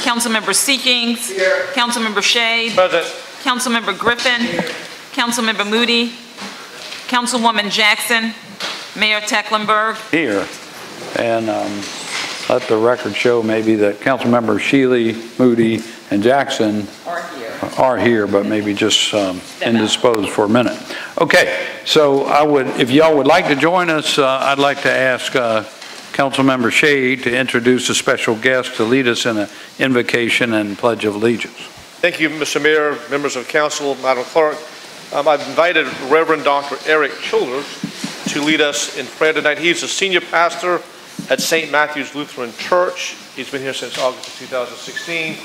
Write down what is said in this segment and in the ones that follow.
Councilmember Seekings. Here. Councilmember Shade. Present. Councilmember Griffin. Here. Councilmember Moody. Councilwoman Jackson. Mayor Tecklenburg. Here. And let the record show maybe that Councilmember Shealy, Moody, and Jackson are here, but maybe just indisposed for a minute. Okay, so if y'all would like to join us, I'd like to ask Councilmember Shade to introduce a special guest to lead us in an invocation and pledge of allegiance. Thank you, Mr. Mayor, members of council, Madam Clerk. I've invited Reverend Dr. Eric Childers to lead us in prayer tonight. He's a senior pastor at St. Matthew's Lutheran Church. He's been here since August of 2016.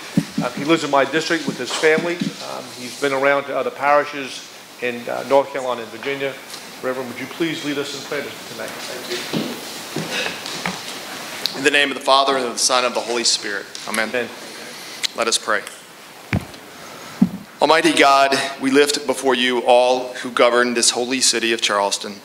He lives in my district with his family. He's been around to other parishes in North Carolina and Virginia. Reverend, would you please lead us in prayer tonight? Thank you. In the name of the Father, and of the Son, and of the Holy Spirit. Amen. Amen. Let us pray. Almighty God, we lift before you all who govern this holy city of Charleston.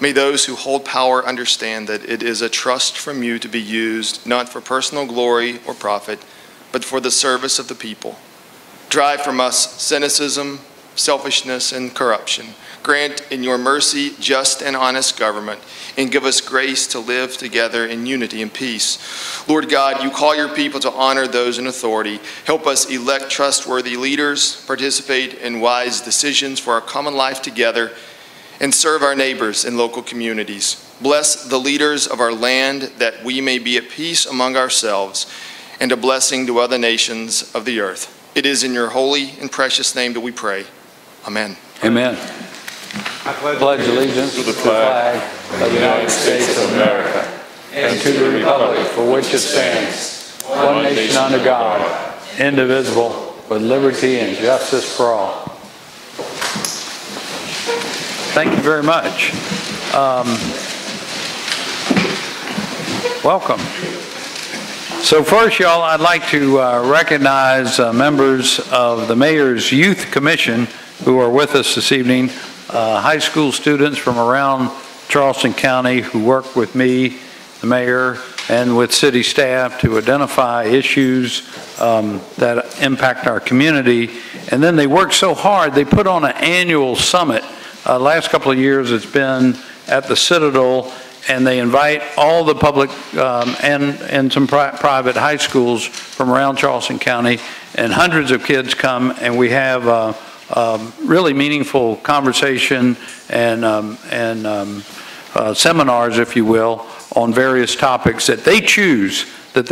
May those who hold power understand that it is a trust from you to be used not for personal glory or profit, but for the service of the people. Drive from us cynicism, selfishness, and corruption. Grant in your mercy just and honest government, and give us grace to live together in unity and peace. Lord God, you call your people to honor those in authority. Help us elect trustworthy leaders, participate in wise decisions for our common life together, and serve our neighbors and local communities. Bless the leaders of our land that we may be at peace among ourselves and a blessing to other nations of the earth. It is in your holy and precious name that we pray. Amen. Amen. I pledge allegiance to the flag of the United States of America and to the republic for which it stands, one nation under God, indivisible, with liberty and justice for all. Thank you very much. Welcome. So first, y'all, I'd like to recognize members of the Mayor's Youth Commission who are with us this evening, high school students from around Charleston County who work with me, the mayor, and with city staff to identify issues that impact our community. And then they work so hard, they put on an annual summit. Last couple of years it's been at the Citadel, and they invite all the public and some private high schools from around Charleston County, and hundreds of kids come, and we have really meaningful conversation and seminars, if you will, on various topics that they choose that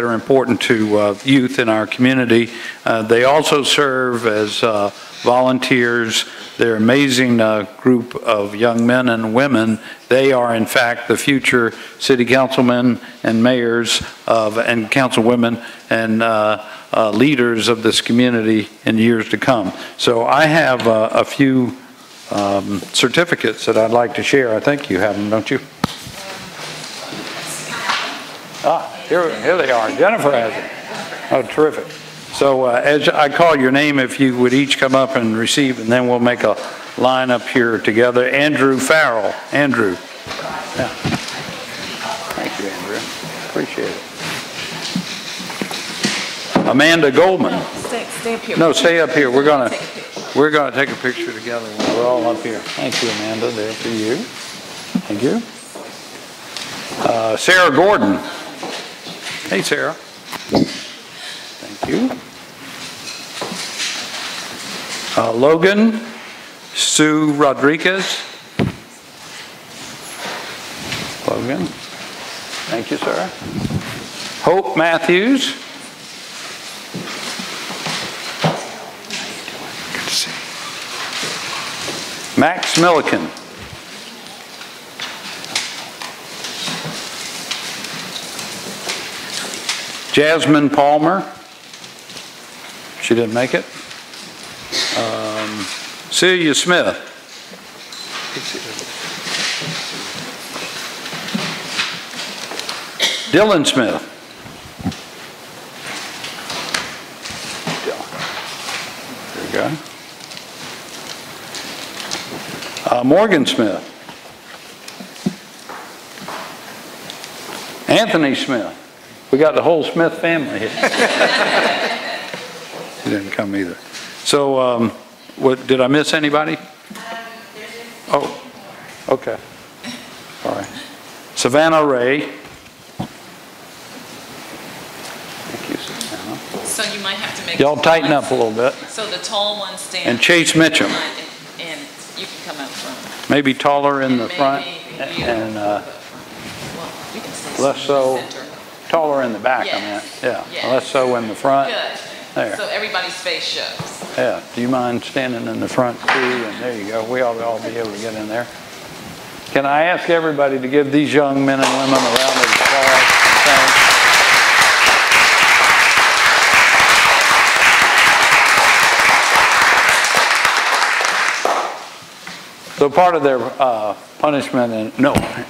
are important to youth in our community. They also serve as volunteers. They're an amazing group of young men and women. They are, in fact, the future city councilmen and mayors and councilwomen and leaders of this community in years to come. So I have a few certificates that I'd like to share. I think you have them, don't you? Here they are. Jennifer has them. Oh, terrific. So as I call your name, if you would each come up and receive, and then we'll make a line up here together. Andrew Farrell. Andrew. Yeah. Thank you, Andrew. Appreciate it. Amanda Goldman. Stay up here. No, stay up here. We're gonna take a picture together when we're all up here. Thank you, Amanda. There for you. Thank you. Sarah Gordon. Hey, Sarah. Thank you. Logan Sue Rodriguez. Logan. Thank you, sir. Hope Matthews. Good to see you. Max Milliken. Jasmine Palmer. She didn't make it. Celia Smith. Dylan Smith. There you go. Morgan Smith. Anthony Smith. We got the whole Smith family here. He didn't come either. So, what, did I miss anybody? Oh, okay. All right. Savannah Ray. Thank you, Savannah. So you might have to make. Y'all tighten up a little bit. So the tall one stands. And Chase Mitchum. And you can come out front. Maybe taller in the front and less so, taller in the back, I meant. Yeah, less so in the front. Good. There. So everybody's face shows. Yeah, do you mind standing in the front too? And there you go, we ought to all be able to get in there. Can I ask everybody to give these young men and women a round of applause? Thanks. So part of their punishment and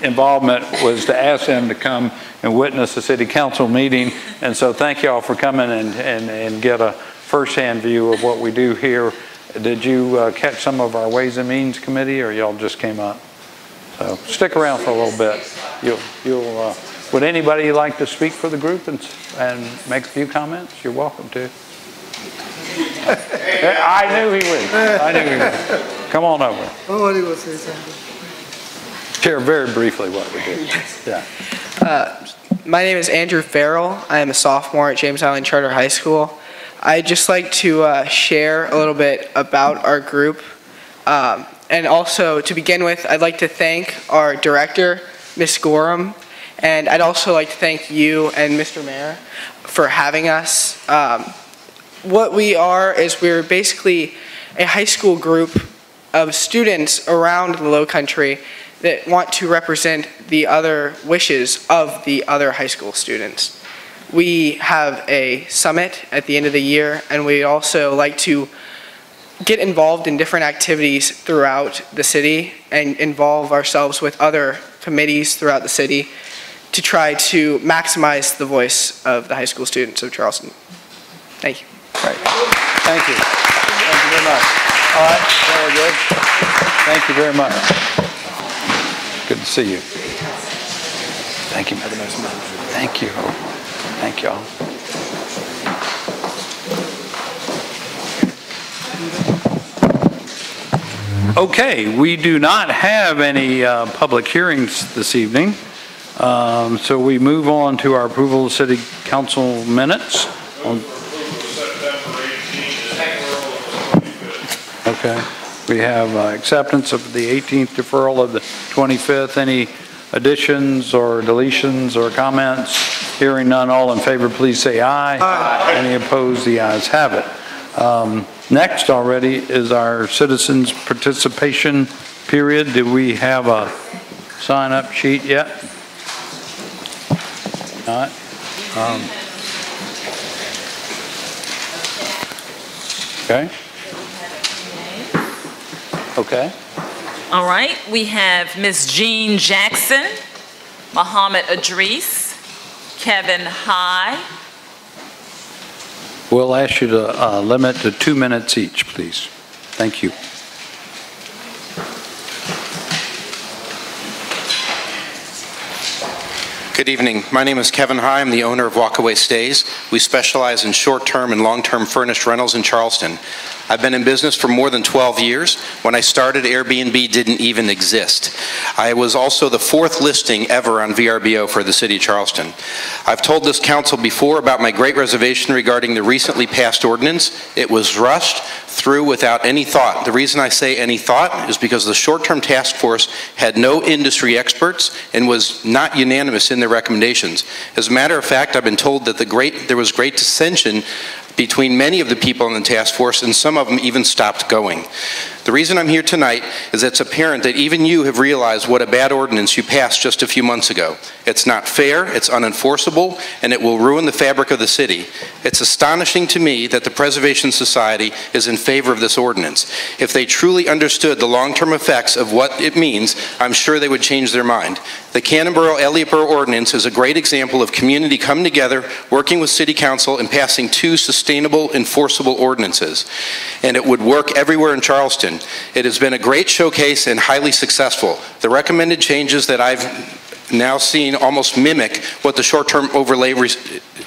involvement was to ask them to come and witness the city council meeting. And so thank you all for coming and get a firsthand view of what we do here. Did you catch some of our Ways and Means Committee, or y'all just came up? So stick around for a little bit. Would anybody like to speak for the group and make a few comments? You're welcome to. I knew he would. I knew he would. Come on over. Oh, he will say something. Share very briefly what we did. Yeah. My name is Andrew Farrell. I am a sophomore at James Island Charter High School. I'd just like to share a little bit about our group. And also, to begin with, I'd like to thank our director, Ms. Gorham, and I'd also like to thank you and Mr. Mayor for having us. What we are is we're basically a high school group of students around the Low Country that want to represent the other wishes of the other high school students. We have a summit at the end of the year, and we also like to get involved in different activities throughout the city and involve ourselves with other committees throughout the city to try to maximize the voice of the high school students of Charleston. Thank you. Great. Thank you. Thank you very much. All right, very good. Thank you very much. Good to see you. Thank you, Mother. Thank you. Thank y'all. Okay, we do not have any public hearings this evening, so we move on to our approval of city council minutes. Okay, we have acceptance of the 18th, deferral of the 25th. Any additions or deletions or comments? Hearing none, all in favor, please say aye. Aye. Any opposed? The ayes have it. Next already is our citizens participation period. Do we have a sign-up sheet yet? Not? Okay. Okay. All right, we have Ms. Jean Jackson, Muhammad Idris, Kevin High. We'll ask you to limit to 2 minutes each, please. Thank you. Good evening. My name is Kevin High. I'm the owner of Walkaway Stays. We specialize in short-term and long-term furnished rentals in Charleston. I've been in business for more than 12 years. When I started, Airbnb didn't even exist. I was also the 4th listing ever on VRBO for the city of Charleston. I've told this council before about my great reservation regarding the recently passed ordinance. It was rushed through without any thought. The reason I say any thought is because the short-term task force had no industry experts and was not unanimous in their recommendations. As a matter of fact, I've been told that there was great dissension between many of the people in the task force, and some of them even stopped going. The reason I'm here tonight is it's apparent that even you have realized what a bad ordinance you passed just a few months ago. It's not fair, it's unenforceable, and it will ruin the fabric of the city. It's astonishing to me that the Preservation Society is in favor of this ordinance. If they truly understood the long-term effects of what it means, I'm sure they would change their mind. The Cannonboro-Elliottboro ordinance is a great example of community coming together, working with City Council, and passing 2 sustainable, enforceable ordinances. And it would work everywhere in Charleston. It has been a great showcase and highly successful. The recommended changes that I've now seen almost mimic what the short-term overlay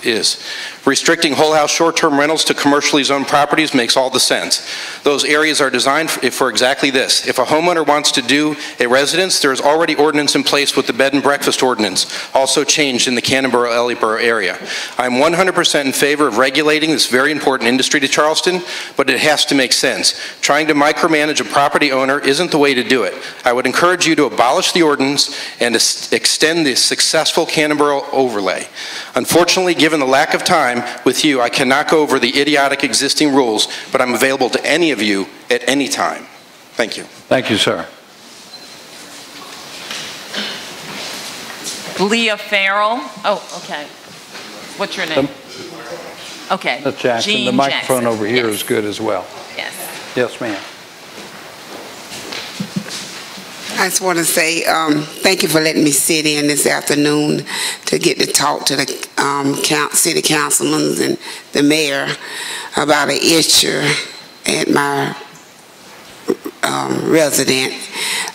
is. Restricting whole house short-term rentals to commercially zoned properties makes all the sense. Those areas are designed for exactly this. If a homeowner wants to do a residence, there is already ordinance in place with the bed and breakfast ordinance, also changed in the Cannonboro-Ellyboro area. I'm 100% in favor of regulating this very important industry to Charleston, but it has to make sense. Trying to micromanage a property owner isn't the way to do it. I would encourage you to abolish the ordinance and extend the successful Cannonboro overlay. Unfortunately, given the lack of time with you, I cannot go over the idiotic existing rules, but I'm available to any of you at any time. Thank you. Thank you, sir. Leah Farrell. Oh, okay. What's your name? Okay. Ms. Jackson, Jean the microphone Jackson. over here Yes. is good as well. Yes. Yes, ma'am. I just want to say thank you for letting me sit in this afternoon to get to talk to the city councilmen and the mayor about an issue at my resident,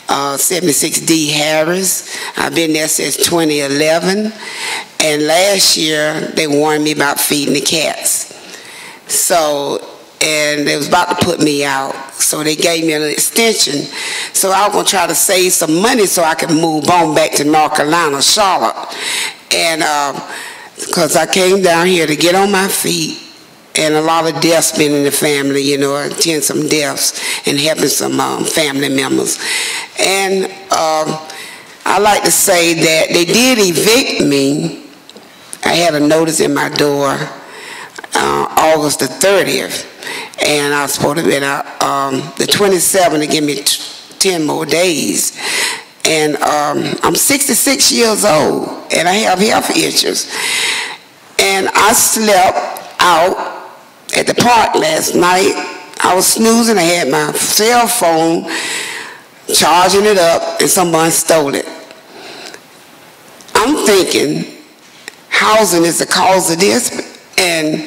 76D Harris. I've been there since 2011, and last year they warned me about feeding the cats. And they was about to put me out, so they gave me an extension. So I was going to try to save some money so I could move on back to North Carolina, Charlotte. And because I came down here to get on my feet, and a lot of deaths been in the family, you know, attend some deaths and helping some family members. And I like to say that they did evict me. I had a notice in my door August the 30th. And I was supposed to be out the 27th to give me 10 more days. And I'm 66 years old, and I have health issues. And I slept out at the park last night. I was snoozing. I had my cell phone, charging it up, and someone stole it. I'm thinking housing is the cause of this, and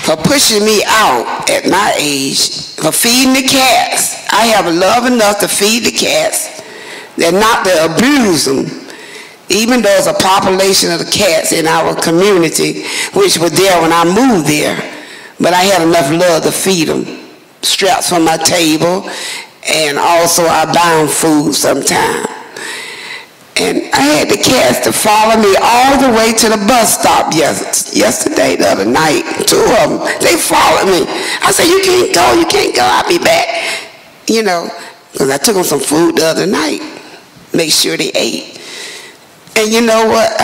for pushing me out at my age, for feeding the cats. I have love enough to feed the cats, and not to abuse them, even though there's a population of the cats in our community, which was there when I moved there. But I had enough love to feed them. Straps from my table, and also I buy them food sometimes. And I had the cats to follow me all the way to the bus stop yesterday, the other night. 2 of them, they followed me. I said, you can't go, I'll be back. You know, because I took them some food the other night, make sure they ate. And you know what?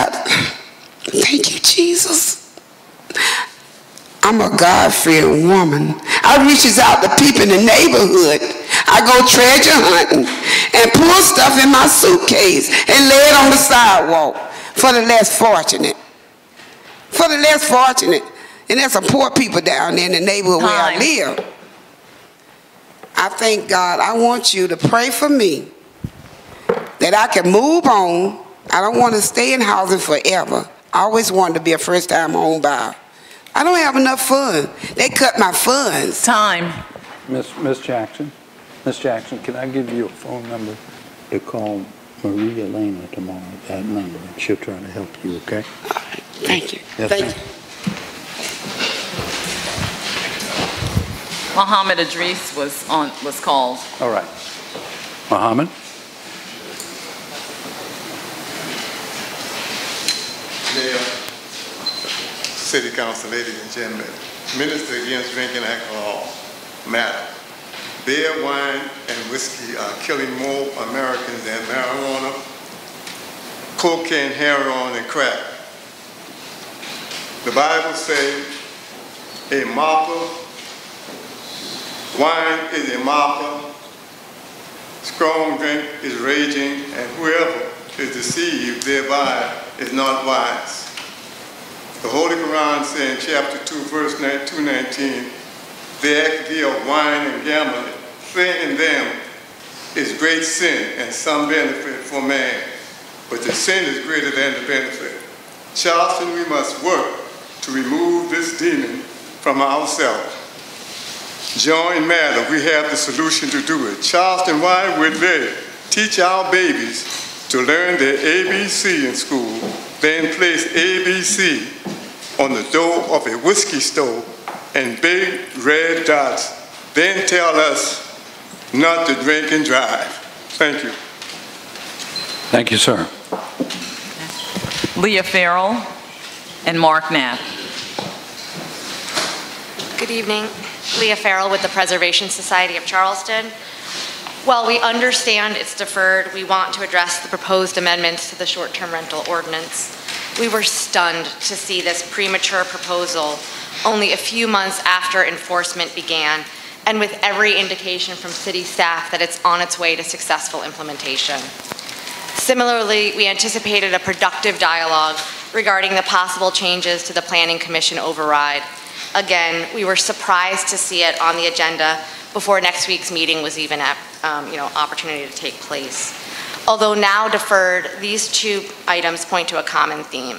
Thank you, Jesus. I'm a God-fearing woman. I reaches out to people in the neighborhood. I go treasure hunting and pull stuff in my suitcase and lay it on the sidewalk for the less fortunate. For the less fortunate. And there's some poor people down there in the neighborhood where I live. I thank God. I want you to pray for me that I can move on. I don't want to stay in housing forever. I always wanted to be a first-time home buyer. I don't have enough funds. They cut my funds. Time. Miss Jackson. Miss Jackson, can I give you a phone number to call Maria Lena tomorrow, that number, and she'll try to help you, okay? All right. Thank you. Yes, Thank ma'am. you. Muhammad Idris was called. All right. Muhammad? Mayor, City Council, ladies and gentlemen, Minister Against Drinking Alcohol matter. Beer, wine, and whiskey are killing more Americans than marijuana, cocaine, heroin, and crack. The Bible says a mocker, wine is a mocker, strong drink is raging, and whoever is deceived thereby is not wise. The Holy Quran says in chapter 2, verse 219, the activity of wine and gambling, sin in them is great sin and some benefit for man, but the sin is greater than the benefit. Charleston, we must work to remove this demon from ourselves. Join matter, we have the solution to do it. Charleston, why would they teach our babies to learn their ABC in school, then place ABC on the door of a whiskey store in big red dots, then tell us not to drink and drive. Thank you. Thank you, sir. Leah Farrell and Mark Knapp. Good evening. Leah Farrell with the Preservation Society of Charleston. While we understand it's deferred, we want to address the proposed amendments to the short-term rental ordinance. We were stunned to see this premature proposal only a few months after enforcement began, and with every indication from city staff that it's on its way to successful implementation. Similarly, we anticipated a productive dialogue regarding the possible changes to the Planning Commission override. Again, we were surprised to see it on the agenda before next week's meeting was even at opportunity to take place. Although now deferred, these two items point to a common theme.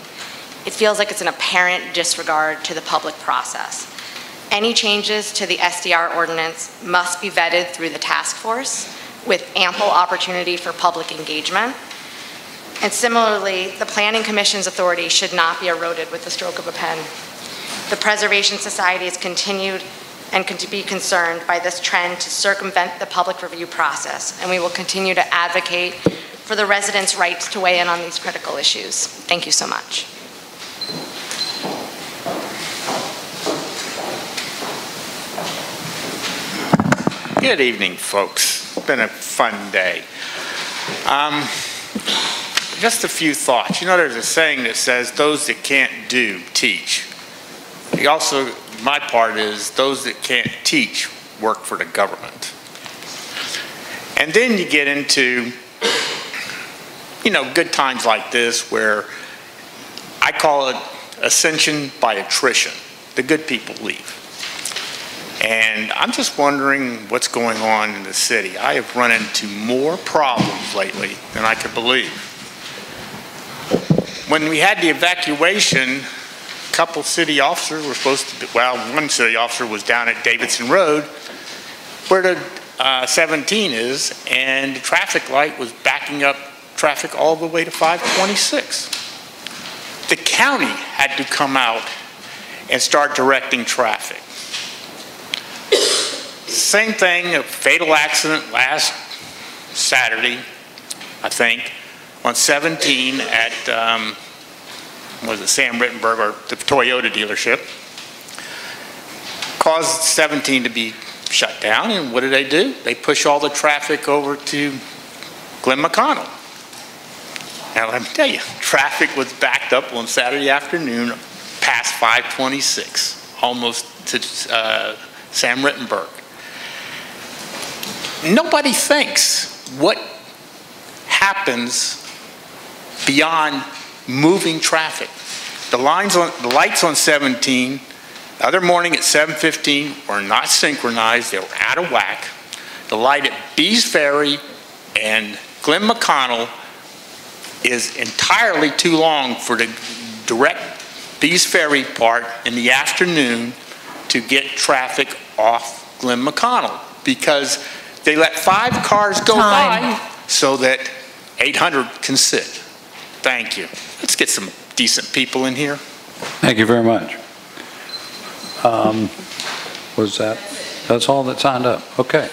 It feels like it's an apparent disregard to the public process. Any changes to the SDR ordinance must be vetted through the task force with ample opportunity for public engagement. And similarly, the Planning Commission's authority should not be eroded with the stroke of a pen. The Preservation Society has continued and to be concerned by this trend to circumvent the public review process, and we will continue to advocate for the residents' rights to weigh in on these critical issues. Thank you so much. Good evening, folks. It's been a fun day. Just a few thoughts. You know, there's a saying that says, those that can't do, teach. Also, my part is, those that can't teach work for the government. And then you get into, good times like this where I call it ascension by attrition. The good people leave. And I'm just wondering what's going on in the city. I have run into more problems lately than I could believe. When we had the evacuation, a couple city officers were supposed to be, well, one city officer was down at Davidson Road where the 17 is, and the traffic light was backing up traffic all the way to 526. The county had to come out and start directing traffic. Same thing, a fatal accident last Saturday, I think, on 17 at, was it Sam Rittenberg, or the Toyota dealership, caused 17 to be shut down, and what do? They push all the traffic over to Glenn McConnell. Now let me tell you, traffic was backed up on Saturday afternoon past 526, almost to Sam Rittenberg. Nobody thinks what happens beyond moving traffic. The lights on 17, the other morning at 7:15 were not synchronized. They were out of whack. The light at Bees Ferry and Glenn McConnell is entirely too long for the direct Bees Ferry part in the afternoon to get traffic off Glenn McConnell, because they let 5 cars go by so that 800 can sit. Thank you. Let's get some decent people in here. Thank you very much. That's all that signed up? Okay.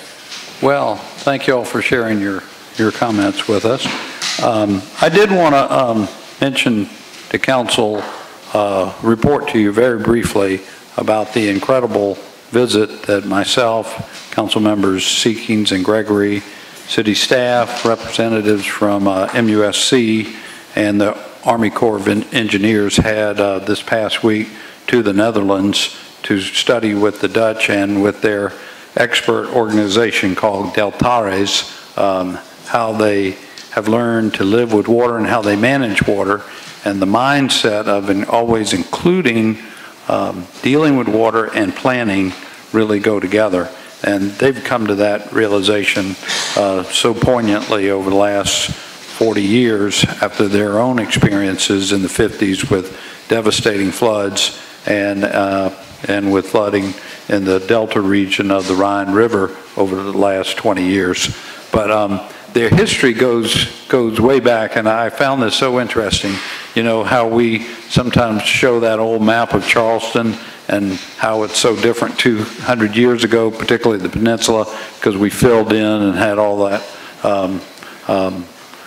Well, thank you all for sharing your comments with us. I did want to mention to council, report to you very briefly about the incredible visit that myself, council members Seekings and Gregory, city staff, representatives from MUSC, and the Army Corps of Engineers had this past week to the Netherlands to study with the Dutch and with their expert organization called Deltares, how they have learned to live with water and how they manage water, and the mindset of always including dealing with water and planning really go together. And they've come to that realization so poignantly over the last 40 years after their own experiences in the 50s with devastating floods and with flooding in the Delta region of the Rhine River over the last 20 years. But their history goes way back, and I found this so interesting. You know, how we sometimes show that old map of Charleston and how it's so different 200 years ago, particularly the peninsula, because we filled in and had all that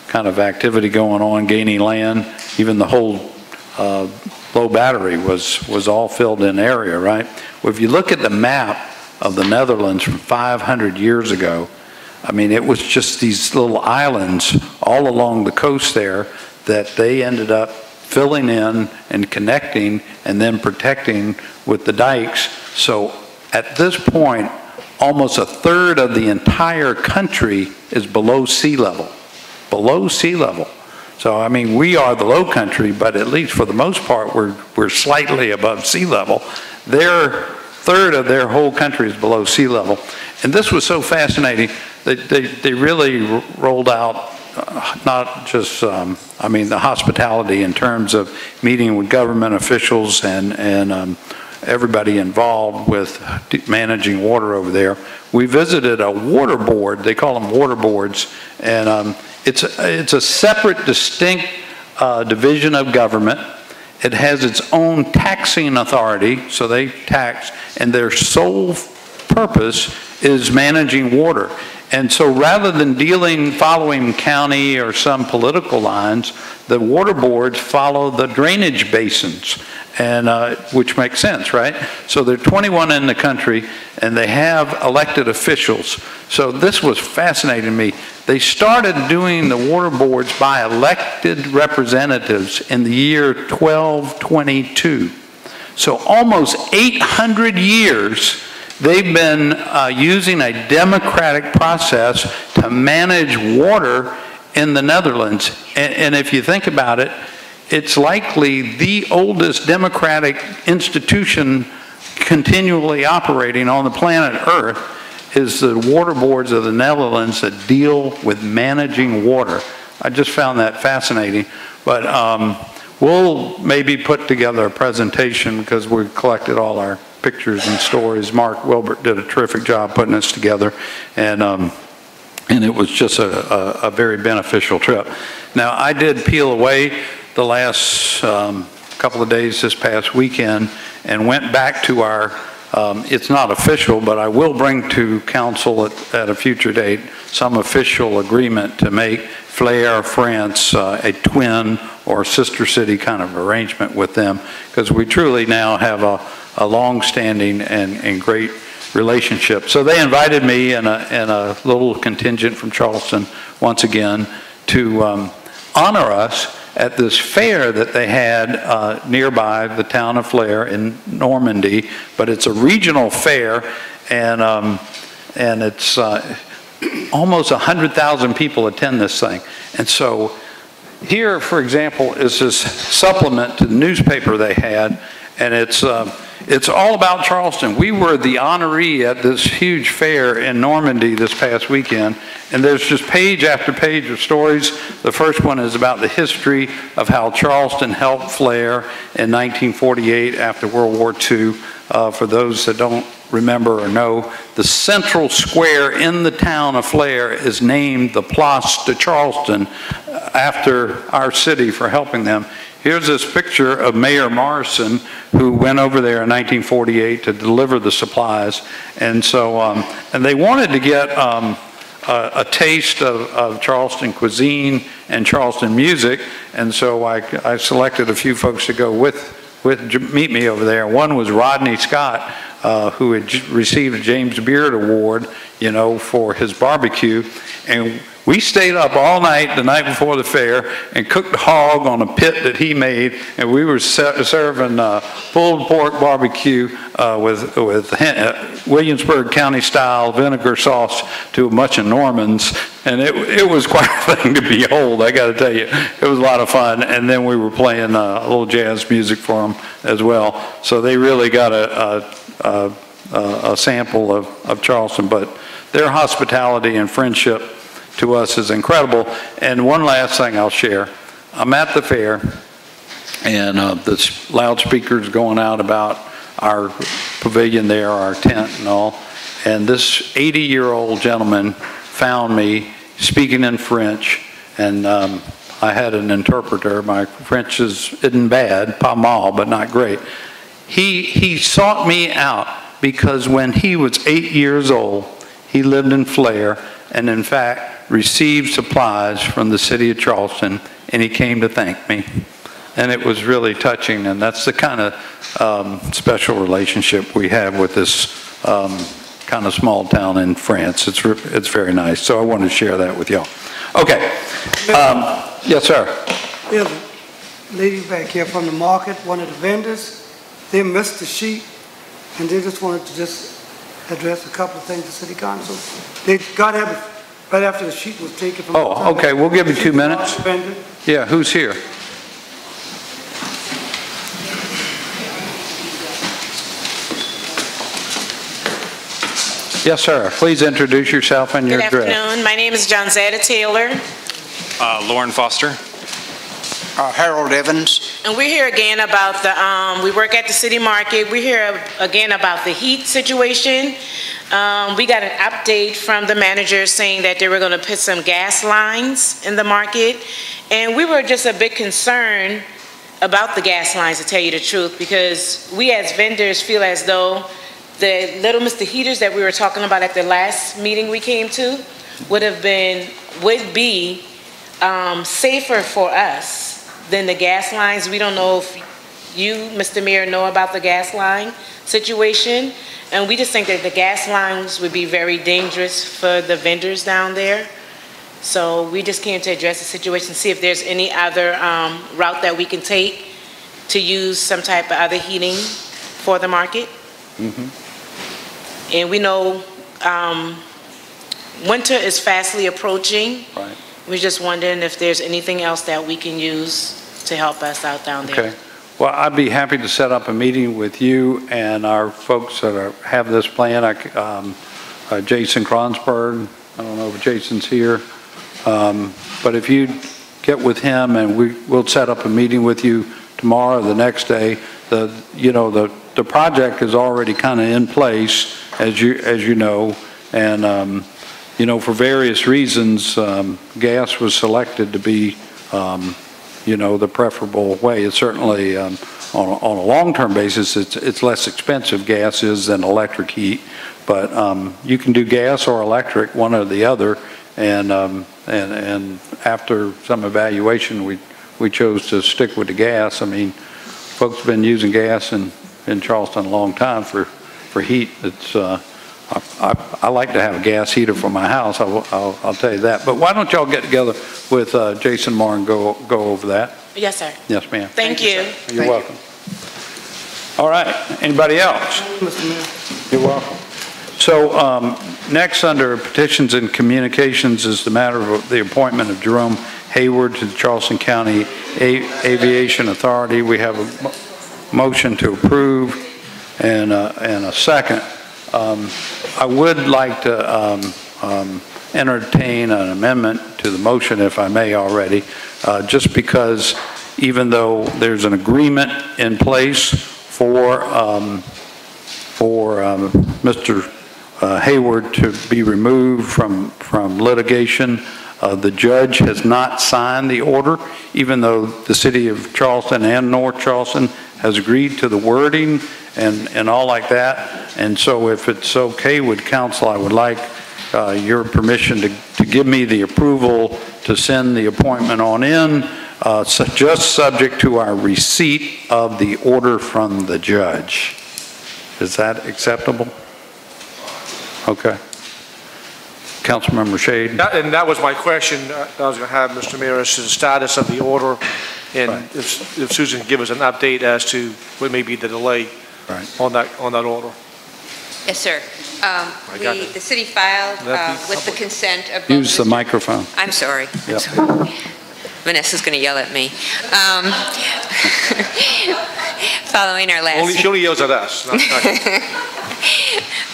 kind of activity going on, gaining land. Even the whole Low Battery was all filled in area, right? Well, if you look at the map of the Netherlands from 500 years ago, I mean, it was just these little islands all along the coast there that they ended up filling in and connecting and then protecting with the dikes. So at this point, almost a third of the entire country is below sea level. Below sea level. So, I mean, we are the low country, but at least for the most part, we're slightly above sea level. Their third of their whole country is below sea level. And this was so fascinating. They really rolled out not just, I mean, the hospitality in terms of meeting with government officials and everybody involved with managing water over there. We visited a water board, they call them water boards, and it's a separate, distinct division of government. It has its own taxing authority, so they tax, and their sole purpose is managing water. And so rather than following county or some political lines, the water boards follow the drainage basins, and which makes sense, right? So there are 21 in the country, and they have elected officials. So this was fascinating to me. They started doing the water boards by elected representatives in the year 1222. So almost 800 years they've been using a democratic process to manage water in the Netherlands. And if you think about it, it's likely the oldest democratic institution continually operating on the planet Earth is the water boards of the Netherlands that deal with managing water. I just found that fascinating. But we'll maybe put together a presentation because we collected all our pictures and stories. Mark Wilbert did a terrific job putting this together, and it was just a very beneficial trip. Now, I did peel away the last couple of days this past weekend and went back to our, it's not official, but I will bring to council at a future date some official agreement to make Flers, France, a twin or sister city kind of arrangement with them, because we truly now have a long-standing and great relationship. So they invited me and a little contingent from Charleston once again to honor us at this fair that they had nearby the town of Flers in Normandy. But it's a regional fair, and it's almost 100,000 people attend this thing. And so here, for example, is this supplement to the newspaper they had, and it's all about Charleston. We were the honoree at this huge fair in Normandy this past weekend, and there's just page after page of stories. The first one is about the history of how Charleston helped Flers in 1948 after World War II. For those that don't remember or know, the central square in the town of Flers is named the Place de Charleston after our city for helping them. Here's this picture of Mayor Morrison, who went over there in 1948 to deliver the supplies. And so, and they wanted to get a taste of Charleston cuisine and Charleston music. And so I selected a few folks to go meet me over there. One was Rodney Scott, who had received a James Beard Award, you know, for his barbecue. And we stayed up all night the night before the fair and cooked hog on a pit that he made, and we were serving pulled pork barbecue with Williamsburg County style vinegar sauce to a bunch of Normans, and it was quite a thing to behold, I got to tell you. It was a lot of fun, and then we were playing a little jazz music for them as well. So they really got a sample of Charleston, but their hospitality and friendship to us is incredible. And one last thing I'll share. I'm at the fair, and the loudspeakers going out about our pavilion there, our tent and all. And this 80-year-old gentleman found me, speaking in French, and I had an interpreter. My French isn't bad, pas mal, but not great. He sought me out because when he was 8 years old, he lived in Flair, and in fact received supplies from the city of Charleston, and he came to thank me. And it was really touching, and that's the kind of special relationship we have with this kind of small town in France. It's very nice, so I wanted to share that with y'all. Okay. Yes, sir. There's a lady back here from the market, one of the vendors. They missed the sheet, and they just wanted to address a couple of things to City Council. They got it right after the sheet was taken from the Oh, okay, we'll give you 2 minutes. vendor. Yeah, who's here? Yes, sir. Please introduce yourself and your address. Good afternoon. My name is Johnzetta Taylor. Lauren Foster. Harold Evans. And we're here again about the, we work at the city market. We're here again about the heat situation. We got an update from the manager saying that they were going to put some gas lines in the market. And we were just a bit concerned about the gas lines, to tell you the truth, because we as vendors feel as though the Little Mr. Heaters that we were talking about at the last meeting we came to would be safer for us than the gas lines. We don't know if you, Mr. Mayor, know about the gas line situation, and we just think that the gas lines would be very dangerous for the vendors down there. So we just came to address the situation, see if there's any other route that we can take to use some type of other heating for the market. Mm-hmm. And we know winter is fastly approaching. Right. We're just wondering if there's anything else that we can use to help us out down there. Okay. Well, I'd be happy to set up a meeting with you and our folks that have this plan. Jason Kronsberg, I don't know if Jason's here, but if you get with him and we'll set up a meeting with you tomorrow or the next day. The project is already kind of in place, as you know, and for various reasons, gas was selected to be, the preferable way. It's certainly, on a long-term basis, it's less expensive, gas is, than electric heat. But you can do gas or electric, one or the other. And after some evaluation, we chose to stick with the gas. I mean, folks have been using gas in Charleston a long time for heat. It's I like to have a gas heater for my house. I'll tell you that. But why don't y'all get together with Jason Moore and go over that? Yes, sir. Yes, ma'am. Thank you. You're welcome. All right. Anybody else? Mr. Mayor. You're welcome. So next under petitions and communications is the matter of the appointment of Jerome Hayward to the Charleston County Aviation Authority. We have a motion to approve and a second. I would like to entertain an amendment to the motion, if I may already, just because even though there's an agreement in place for Mr. Hayward to be removed from litigation, the judge has not signed the order, even though the city of Charleston and North Charleston has agreed to the wording and all like that. And so if it's okay with council, I would like your permission to give me the approval to send the appointment on in, just subject to our receipt of the order from the judge. Is that acceptable? Okay. Councilmember Shade. And that was my question I was going to have, Mr. Mayor, as to the status of the order, and right. if Susan can give us an update as to what may be the delay right. on that order. Yes, sir. The city filed with the consent of use the microphone. I'm sorry. Yep. I'm sorry. Vanessa's going to yell at me. Following our last... She only yells at us.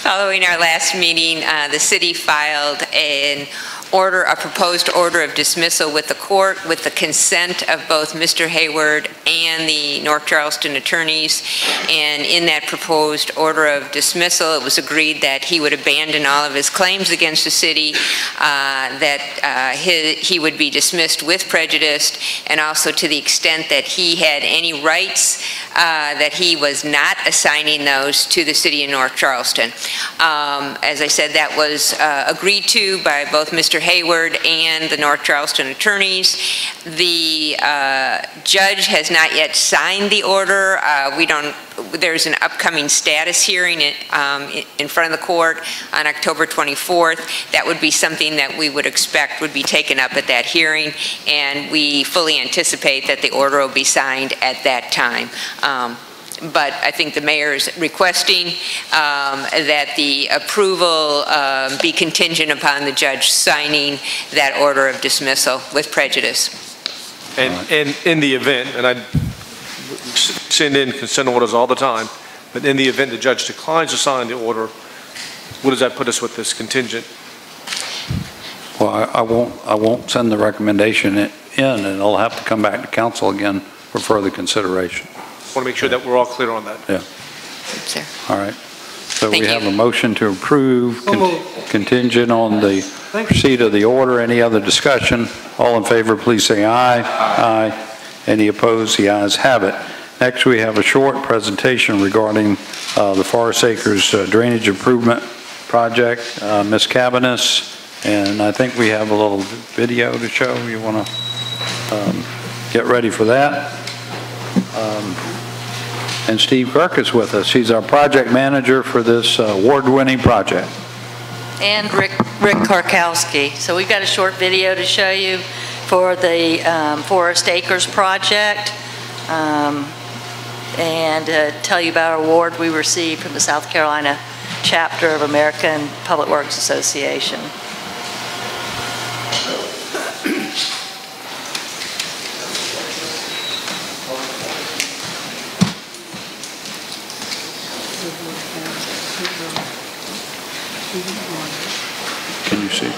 Following our last meeting, the city filed an a proposed order of dismissal with the court with the consent of both Mr. Hayward and the North Charleston attorneys. And in that proposed order of dismissal, it was agreed that he would abandon all of his claims against the city, that he would be dismissed with prejudice, and also to the extent that he had any rights, that he was not assigning those to the city of North Charleston. As I said, that was agreed to by both Mr. Hayward and the North Charleston attorneys. The judge has not yet signed the order. There's an upcoming status hearing in front of the court on October 24th. That would be something that we would expect would be taken up at that hearing, and we fully anticipate that the order will be signed at that time. But I think the mayor is requesting that the approval be contingent upon the judge signing that order of dismissal with prejudice. And in the event, and I send in consent orders all the time, but in the event the judge declines to sign the order, what does that put us with this contingent? Well, I won't send the recommendation in, and it'll have to come back to council again for further consideration. I want to make sure that we're all clear on that. Yeah. Sir. All right. So Thank we have you. a motion to approve contingent on the receipt of the order. Any other discussion? All in favor, please say aye. Aye. Any opposed? The ayes have it. Next, we have a short presentation regarding the Forest Acres Drainage Improvement Project. Ms. Cabanis, and I think we have a little video to show. You want to get ready for that? And Steve Kirk is with us. He's our project manager for this award-winning project. And Rick Karkowski. So we've got a short video to show you for the Forest Acres project, and tell you about our award we received from the South Carolina chapter of American Public Works Association. Can you see?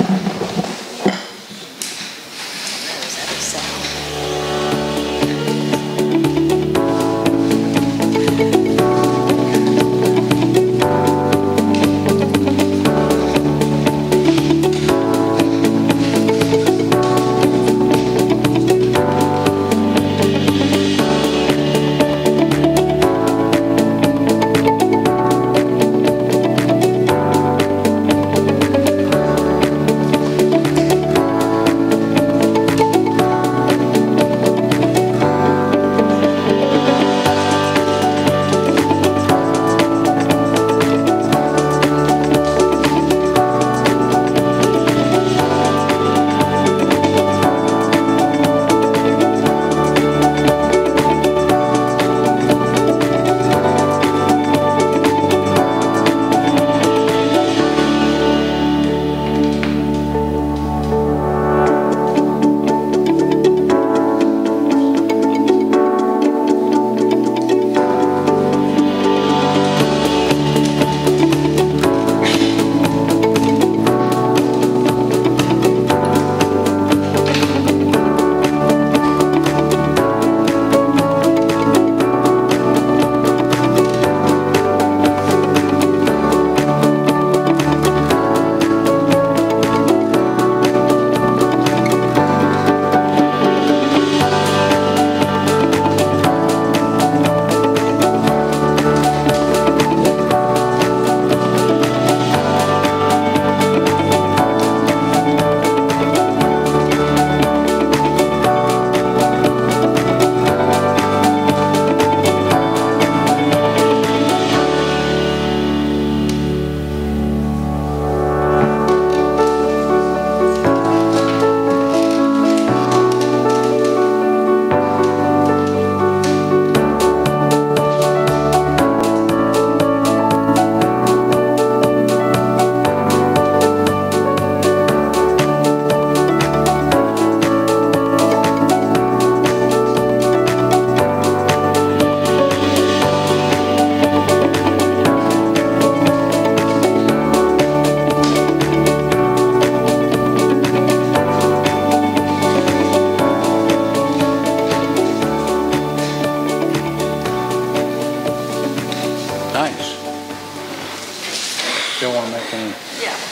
still want to make any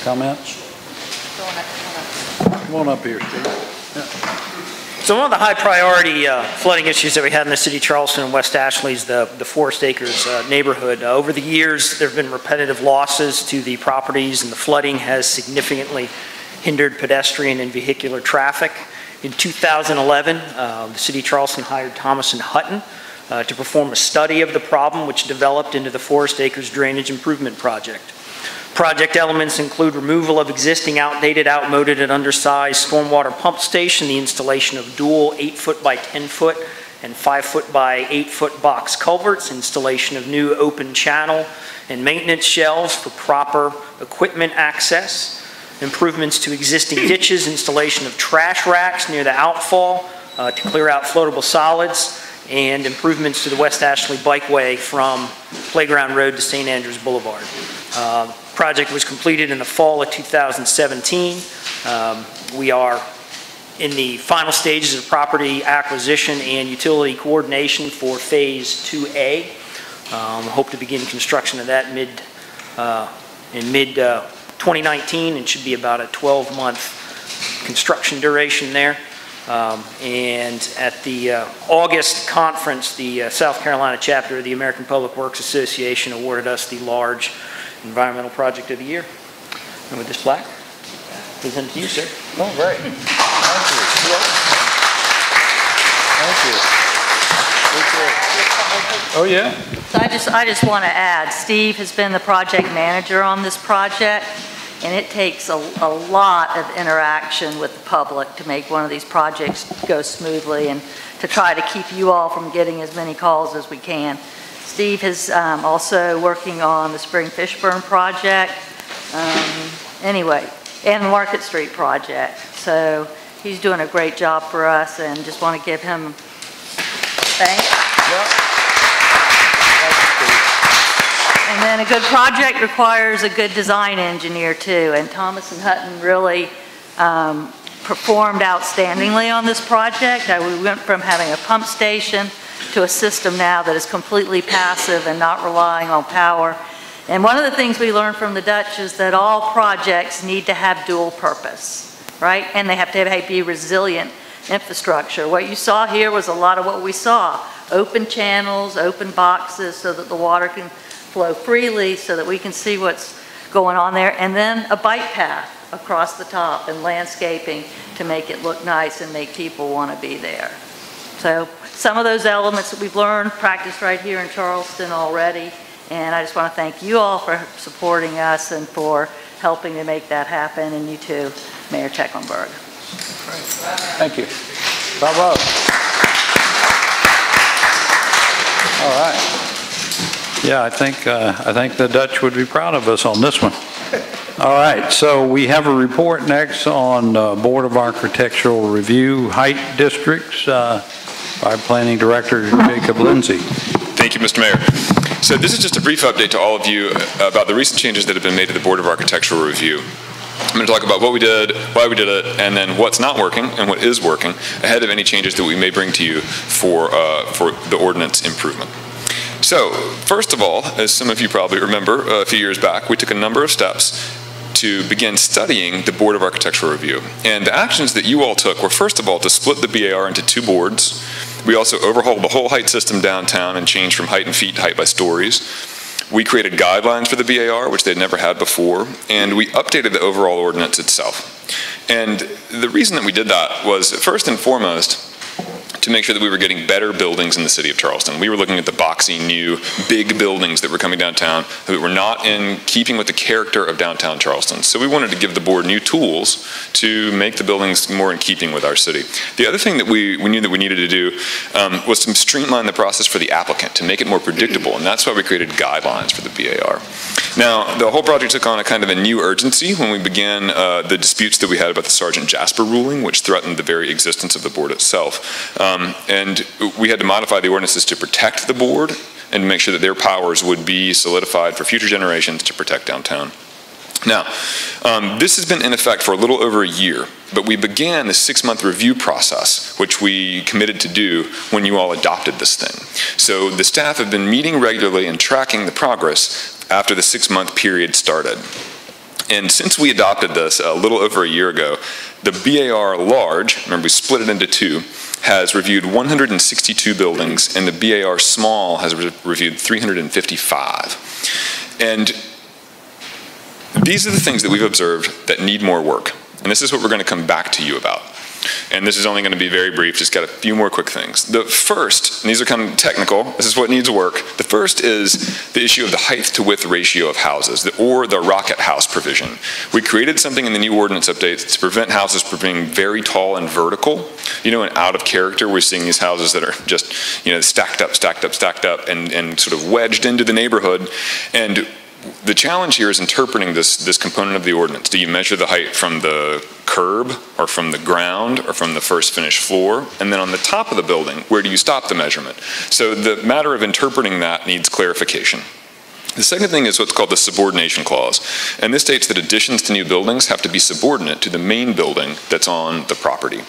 comments? Come on up here, Steve. Yeah. So one of the high priority flooding issues that we had in the city of Charleston and West Ashley is the Forest Acres neighborhood. Over the years, there have been repetitive losses to the properties, and the flooding has significantly hindered pedestrian and vehicular traffic. In 2011, the city of Charleston hired Thomas & Hutton to perform a study of the problem, which developed into the Forest Acres Drainage Improvement Project. Project elements include removal of existing outdated, outmoded, and undersized stormwater pump station, the installation of dual 8-foot by 10-foot and 5-foot by 8-foot box culverts, installation of new open channel and maintenance shelves for proper equipment access, improvements to existing ditches, installation of trash racks near the outfall to clear out floatable solids, and improvements to the West Ashley Bikeway from Playground Road to St. Andrews Boulevard. Project was completed in the fall of 2017. We are in the final stages of property acquisition and utility coordination for Phase 2A. Hope to begin construction of that in mid 2019, and should be about a 12-month construction duration there. And at the August conference, the South Carolina chapter of the American Public Works Association awarded us the large environmental project of the year. And with this plaque, presented to you, sir. Oh, great. Thank you. Oh, yeah? So I just want to add, Steve has been the project manager on this project, and it takes a lot of interaction with the public to make one of these projects go smoothly and to try to keep you all from getting as many calls as we can. Steve is also working on the Spring Fishburne project, anyway, and the Market Street project. So he's doing a great job for us, and just want to give him thanks. Yep. And then a good project requires a good design engineer too, and Thomas & Hutton really performed outstandingly on this project. We went from having a pump station to a system now that is completely passive and not relying on power. And one of the things we learned from the Dutch is that all projects need to have dual purpose, right? And they have to be resilient infrastructure. What you saw here was a lot of what we saw. Open channels, open boxes so that the water can flow freely, so that we can see what's going on there, and then a bike path across the top and landscaping to make it look nice and make people want to be there. So some of those elements that we've learned, practiced right here in Charleston already, and I just want to thank you all for supporting us and for helping to make that happen, and you too, Mayor Tecklenburg. Thank you. Bravo. All right. Yeah, I think the Dutch would be proud of us on this one. All right, so we have a report next on Board of Architectural Review height districts by Planning Director Jacob Lindsay. Thank you, Mr. Mayor. So this is just a brief update to all of you about the recent changes that have been made to the Board of Architectural Review. I'm going to talk about what we did, why we did it, and then what's not working and what is working ahead of any changes that we may bring to you for the ordinance improvement. So, first of all, as some of you probably remember, a few years back, we took a number of steps to begin studying the Board of Architectural Review. And the actions that you all took were, first of all, to split the BAR into two boards. We also overhauled the whole height system downtown and changed from height in feet to height by stories. We created guidelines for the BAR, which they'd never had before, and we updated the overall ordinance itself. And the reason that we did that was, first and foremost, to make sure that we were getting better buildings in the city of Charleston. We were looking at the boxy, new, big buildings that were coming downtown that were not in keeping with the character of downtown Charleston. So we wanted to give the board new tools to make the buildings more in keeping with our city. The other thing that we knew that we needed to do was to streamline the process for the applicant, to make it more predictable, and that's why we created guidelines for the BAR. Now, the whole project took on a kind of a new urgency when we began the disputes that we had about the Sergeant Jasper ruling, which threatened the very existence of the board itself. And we had to modify the ordinances to protect the board and make sure that their powers would be solidified for future generations to protect downtown. Now, this has been in effect for a little over a year, but we began the 6-month review process, which we committed to do when you all adopted this thing. So the staff have been meeting regularly and tracking the progress after the 6-month period started. And since we adopted this a little over a year ago, the BAR large, remember we split it into 2, has reviewed 162 buildings, and the BAR small has reviewed 355. And these are the things that we've observed that need more work. And this is what we're going to come back to you about. And this is only going to be very brief, just got a few more quick things. The first, and these are kind of technical, this is what needs work. The first is the issue of the height to width ratio of houses, or the rocket house provision. We created something in the new ordinance updates to prevent houses from being very tall and vertical, and out of character. We're seeing these houses that are just, stacked up, and sort of wedged into the neighborhood. And the challenge here is interpreting this component of the ordinance. Do you measure the height from the curb, or from the ground, or from the first finished floor? And then on the top of the building, where do you stop the measurement? So the matter of interpreting that needs clarification. The second thing is what's called the subordination clause. And this states that additions to new buildings have to be subordinate to the main building that's on the property.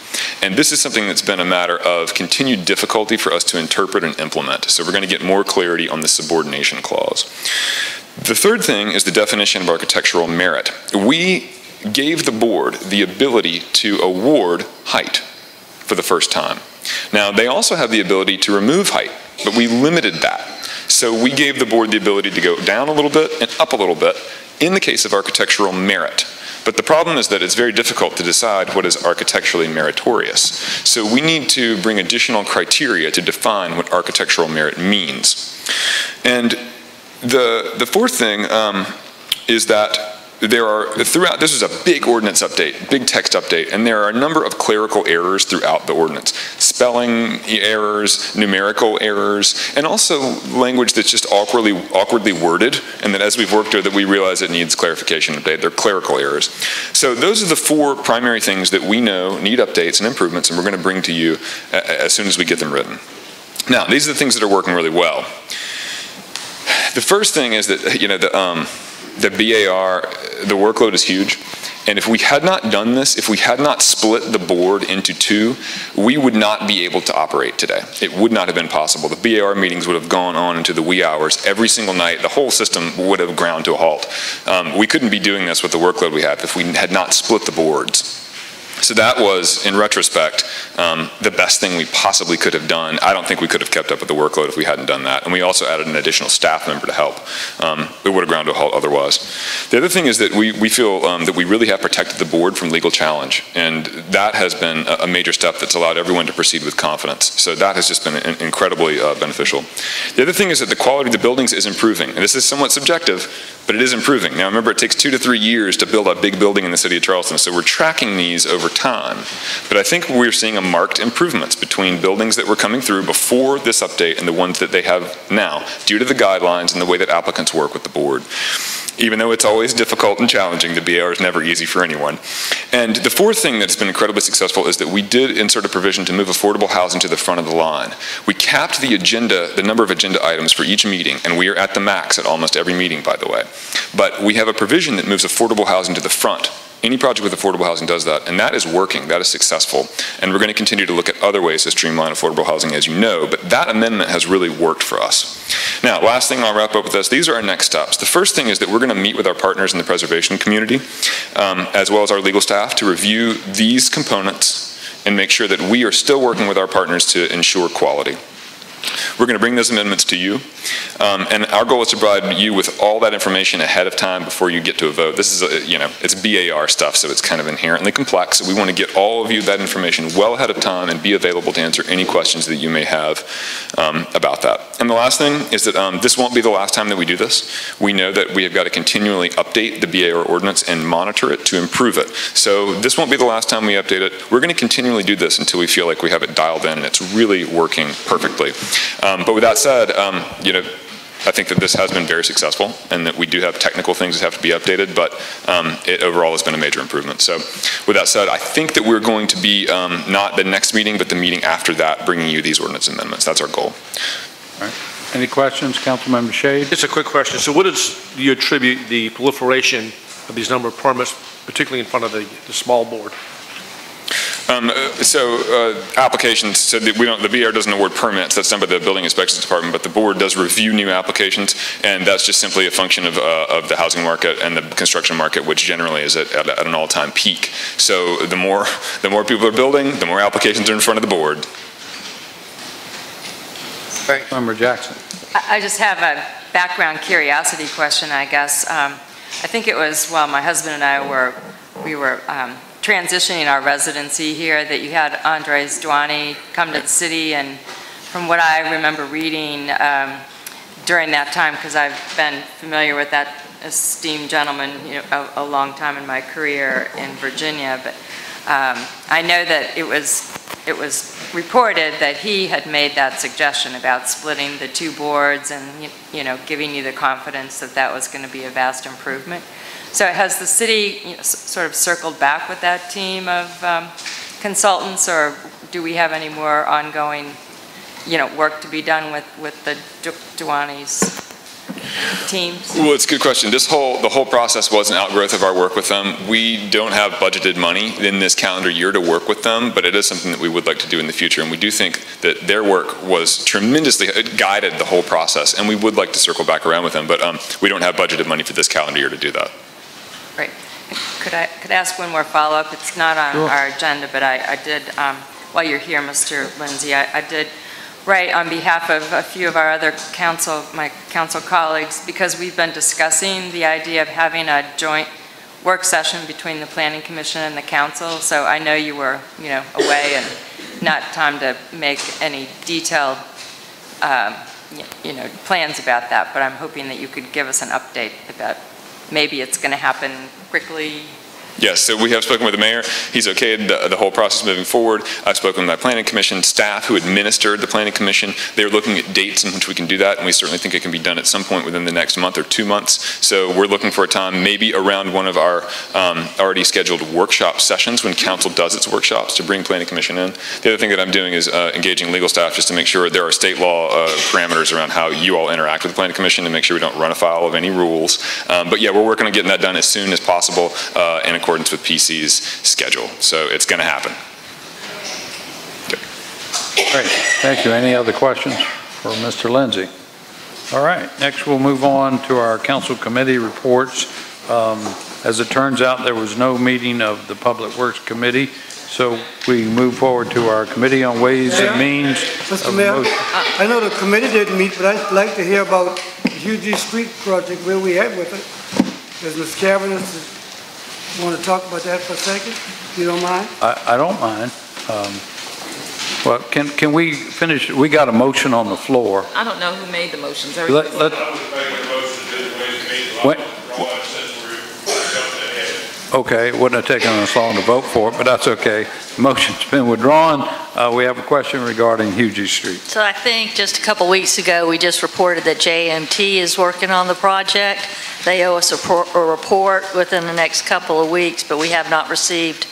And this is something that's been a matter of continued difficulty for us to interpret and implement. So we're going to get more clarity on the subordination clause. The third thing is the definition of architectural merit. We gave the board the ability to award height for the first time. Now, they also have the ability to remove height, but we limited that. So we gave the board the ability to go down a little bit and up a little bit in the case of architectural merit. But the problem is that it's very difficult to decide what is architecturally meritorious. So we need to bring additional criteria to define what architectural merit means. And the fourth thing is that there are, this is a big ordinance update, big text update, and there are a number of clerical errors throughout the ordinance. Spelling errors, numerical errors, and also language that's just awkwardly worded, and that as we've worked through that we realize it needs clarification update. They're clerical errors. So those are the 4 primary things that we know need updates and improvements, and we're going to bring to you as soon as we get them written. Now, these are the things that are working really well. The first thing is that, the BAR, the workload is huge. And if we had not done this, if we had not split the board into 2, we would not be able to operate today. It would not have been possible. The BAR meetings would have gone on into the wee hours every single night. The whole system would have ground to a halt. We couldn't be doing this with the workload we have if we had not split the boards. So that was, in retrospect, the best thing we possibly could have done. I don't think we could have kept up with the workload if we hadn't done that. And we also added an additional staff member to help. It would have ground to a halt otherwise. The other thing is that we feel that we really have protected the board from legal challenge. And that has been a major step that's allowed everyone to proceed with confidence. So that has just been incredibly beneficial. The other thing is that the quality of the buildings is improving. And this is somewhat subjective, but it is improving. Now remember, it takes 2 to 3 years to build a big building in the city of Charleston. So we're tracking these over time. But I think we're seeing a marked improvements between buildings that were coming through before this update and the ones that they have now, due to the guidelines and the way that applicants work with the board. Even though it's always difficult and challenging, the BAR is never easy for anyone. And the fourth thing that's been incredibly successful is that we did insert a provision to move affordable housing to the front of the line. We capped the agenda, the number of agenda items for each meeting, and we are at the max at almost every meeting, by the way. But we have a provision that moves affordable housing to the front. Any project with affordable housing does that, and that is working, that is successful. And we're going to continue to look at other ways to streamline affordable housing, as you know, but that amendment has really worked for us. Now, last thing, I'll wrap up with this. These are our next steps. The first thing is that we're going to meet with our partners in the preservation community, as well as our legal staff, to review these components and make sure that we are still working with our partners to ensure quality. We're going to bring those amendments to you, and our goal is to provide you with all that information ahead of time before you get to a vote. This is, it's BAR stuff, so it's kind of inherently complex. We want to get all of you that information well ahead of time and be available to answer any questions that you may have about that. And the last thing is that this won't be the last time that we do this. We know that we have got to continually update the BAR ordinance and monitor it to improve it. So this won't be the last time we update it. We're going to continually do this until we feel like we have it dialed in and it's really working perfectly. But with that said, I think that this has been very successful and that we do have technical things that have to be updated, but it overall has been a major improvement. So with that said, I think that we're going to be not the next meeting, but the meeting after that, bringing you these ordinance amendments. That's our goal. All right. Any questions, Councilmember Shade? Just a quick question. So what do you attribute the proliferation of these number of permits, particularly in front of the small board? Applications, so that the BR doesn't award permits, that's done by the Building Inspections Department, but the board does review new applications, and that's just simply a function of the housing market and the construction market, which generally is at an all-time peak. So the more people are building, the more applications are in front of the board. Thanks. Member Jackson. I just have a background curiosity question, I guess. I think it was while my husband and I were transitioning our residency here that you had Andres Duany come to the city, and from what I remember reading during that time, because I've been familiar with that esteemed gentleman, a long time in my career in Virginia, but I know that it was reported that he had made that suggestion about splitting the two boards and giving you the confidence that that was going to be a vast improvement. So has the city sort of circled back with that team of consultants, or do we have any more ongoing work to be done with the Duany's teams? Well, it's a good question. The whole process was an outgrowth of our work with them. We don't have budgeted money in this calendar year to work with them, but it is something that we would like to do in the future, and we do think that their work was tremendously, it guided the whole process, and we would like to circle back around with them, but we don't have budgeted money for this calendar year to do that. Great. Could I ask one more follow-up? It's not on our agenda, but I did, while you're here, Mr. Lindsay, I did write on behalf of a few of our other my council colleagues, because we've been discussing the idea of having a joint work session between the Planning Commission and the council. So I know you were, away and not time to make any detailed, plans about that, but I'm hoping that you could give us an update about maybe it's going to happen quickly. Yes, so we have spoken with the mayor. He's okayed the whole process moving forward. I've spoken with my planning commission staff who administered the planning commission. They're looking at dates in which we can do that, and we certainly think it can be done at some point within the next month or 2 months. So we're looking for a time maybe around one of our already scheduled workshop sessions when council does its workshops to bring planning commission in. The other thing that I'm doing is engaging legal staff just to make sure there are state law parameters around how you all interact with the planning commission to make sure we don't run afoul of any rules. But yeah, we're working on getting that done as soon as possible in accordance with PC's schedule. So it's going to happen. Good. Great. Thank you. Any other questions for Mr. Lindsay? All right. Next, we'll move on to our council committee reports. As it turns out, there was no meeting of the Public Works Committee, so we move forward to our Committee on Ways and Means. Mr. Mayor, I know the committee didn't meet, but I'd like to hear about the Hughes Street project, where we at with it. Does Ms. Cavanagh want to talk about that for a second, if you don't mind? I don't mind. Well, can we finish? We got a motion on the floor. I don't know who made the motions. Okay, it wouldn't have taken us long to vote for it, but that's okay. The motion's been withdrawn. We have a question regarding Hughes Street. So I think just a couple weeks ago, we just reported that JMT is working on the project. They owe us a report within the next couple of weeks, but we have not received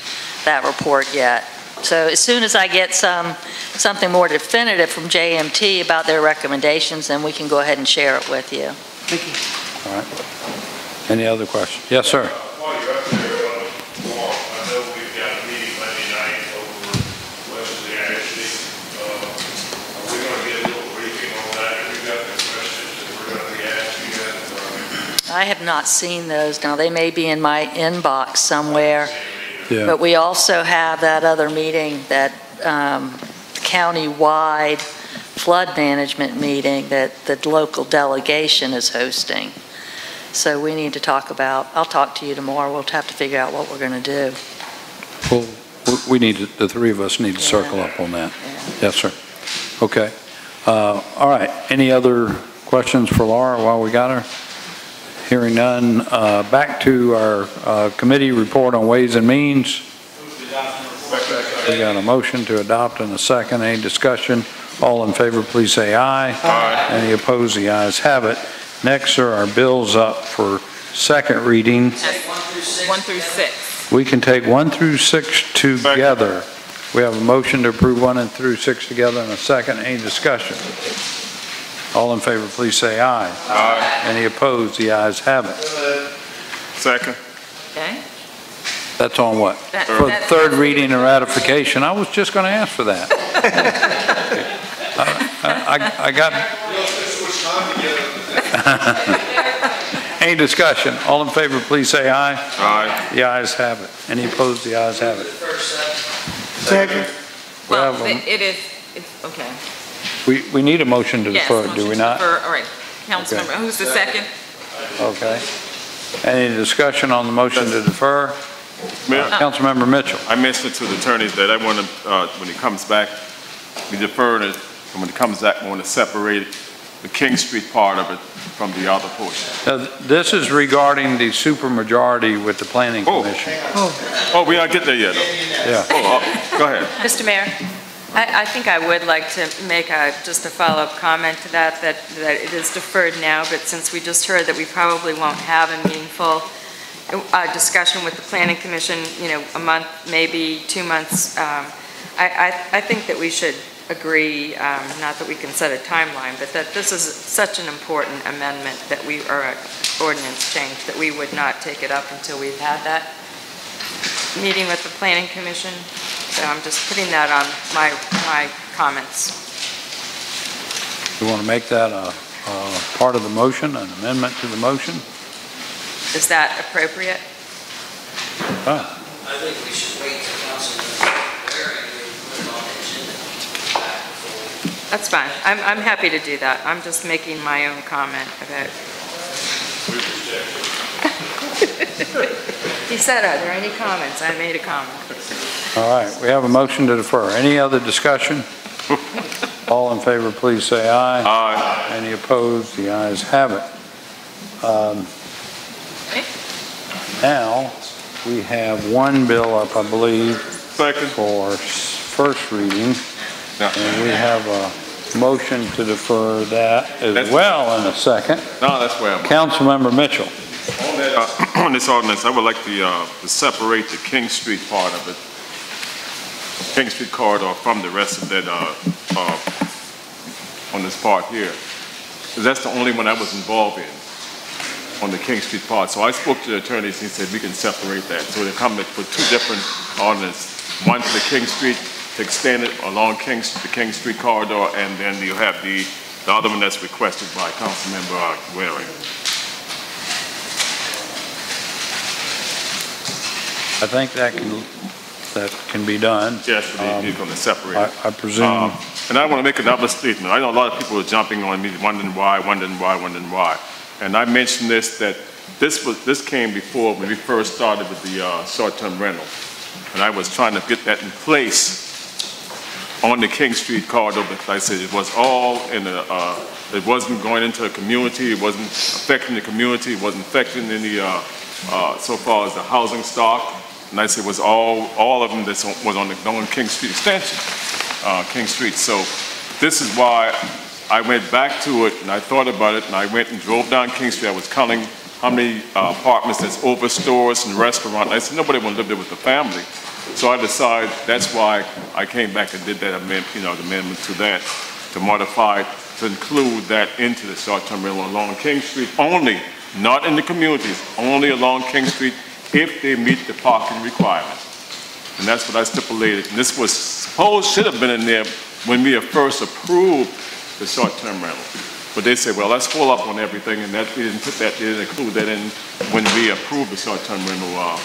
that report yet. So as soon as I get something more definitive from JMT about their recommendations, then we can go ahead and share it with you. Thank you. All right. Any other questions? Yes, sir. I have not seen those. Now, they may be in my inbox somewhere. Yeah. But we also have that other meeting, that county-wide flood management meeting that the local delegation is hosting. So we need to talk about, I'll talk to you tomorrow. We'll have to figure out what we're going to do. Well, we need to, the three of us need to circle up on that. Yes, sir. Okay. All right. Any other questions for Laura while we got her? Hearing none. Back to our committee report on Ways and Means. We got a motion to adopt and a second. Any discussion? All in favor, please say aye. Aye. Any opposed? The ayes have it. Next are our bills up for second reading. 1 through 6. We can take 1 through 6 together. We have a motion to approve 1 through 6 together and a second. Any discussion? All in favor, please say aye. Aye. Any opposed? The ayes have it. Second. Okay. That's on what? For third reading and ratification. I was just going to ask for that. I got... Any discussion? All in favor, please say aye. Aye. The ayes have it. Any opposed? The ayes have it. Second. Well, it is, it's, okay. We need a motion to Yes, defer, motion do we to not? defer. All right, Councilmember, Okay. who's the second? Okay. Any discussion on the motion to defer? Mayor, Councilmember Mitchell. I mentioned to the attorneys that I want to, when it comes back, we defer it, and when it comes back, we want to separate the King Street part of it from the other portion. This is regarding the supermajority with the Planning Commission. Oh, we aren't get there yet, though. Yeah. Go ahead. Mr. Mayor, I think I would like to make just a follow-up comment to that it is deferred now, but since we just heard that we probably won't have a meaningful discussion with the Planning Commission, a month, maybe 2 months, I think that we should agree, not that we can set a timeline, but that this is such an important amendment that or ordinance change that we would not take it up until we've had that meeting with the Planning Commission. So I'm just putting that on my comments. You want to make that a part of the motion, an amendment to the motion? Is that appropriate? Oh. I think we should wait till council put it on the agenda. That's fine. I'm happy to do that. I'm just making my own comment about. He said, are there any comments? I made a comment. All right, we have a motion to defer. Any other discussion? All in favor, please say aye. Aye. Any opposed? The ayes have it. Now, we have one bill up, I believe, for first reading. And we have a motion to defer that as well in a second. No, that's where I'm... Councilmember Mitchell. On this ordinance, I would like to separate the King Street part of it, King Street corridor, from the rest of that on this part here. Because that's the only one I was involved in, on the King Street part. So I spoke to the attorneys, and he said we can separate that. So they come with two different ordinances, one for the King Street, to extend it along the King Street corridor, and then you have the other one that's requested by Councilmember Waring. I think that can be done. Yes, you're going to separate it. I presume. And I want to make another statement. I know a lot of people are jumping on me, wondering why. And I mentioned this, that this came before when we first started with the short-term rental. And I was trying to get that in place on the King Street corridor, but like I said, it was all in it wasn't going into the community, it wasn't affecting the community, it wasn't affecting any, so far as the housing stock. And I said it was all of them that was on the King Street extension, King Street. So this is why I went back to it and I thought about it, and I went and drove down King Street. I was counting how many apartments that's over stores and restaurants. I said nobody want to live there with the family. So I decided that's why I came back and did that amendment, the amendment to that, to modify it, to include that into the short-term rental along King Street only, not in the communities, only along King Street if they meet the parking requirement. And that's what I stipulated. And this was should have been in there when we first approved the short-term rental. But they said, well, let's follow up on everything, and that they didn't include that in when we approved the short-term rental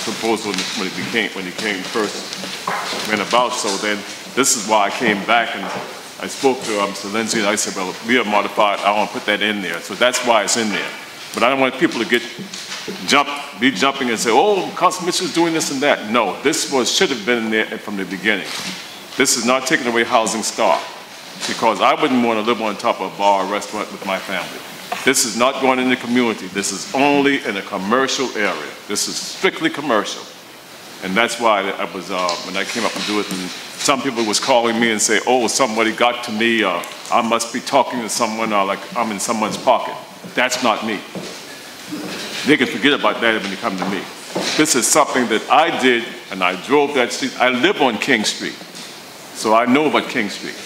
proposal when it came first went about. So then this is why I came back and I spoke to Mr. Lindsay, and I said, well, we have modified, I want to put that in there. So that's why it's in there. But I don't want people to be jumping and say, oh, Council Mitchell's doing this and that. No, this should have been in there from the beginning. This is not taking away housing stock, because I wouldn't want to live on top of a bar or restaurant with my family. This is not going in the community. This is only in a commercial area. This is strictly commercial. And that's why I was, when I came up to do it, and some people was calling me and say, oh, somebody got to me, I must be talking to someone, or like I'm in someone's pocket. That's not me. They can forget about that when they come to me. This is something that I did, and I drove that street. I live on King Street, so I know about King Street.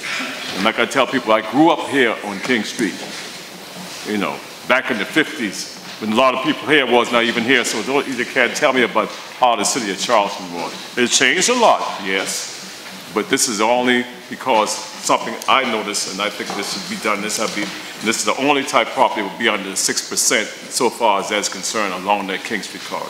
And like I tell people, I grew up here on King Street. Back in the 50s, When a lot of people here was not even here, so you can't tell me about how the city of Charleston was. It changed a lot, yes, but this is only because something I noticed, and I think this should be done. This is the only type of property that will be under 6% so far as that's concerned along that King Street corridor.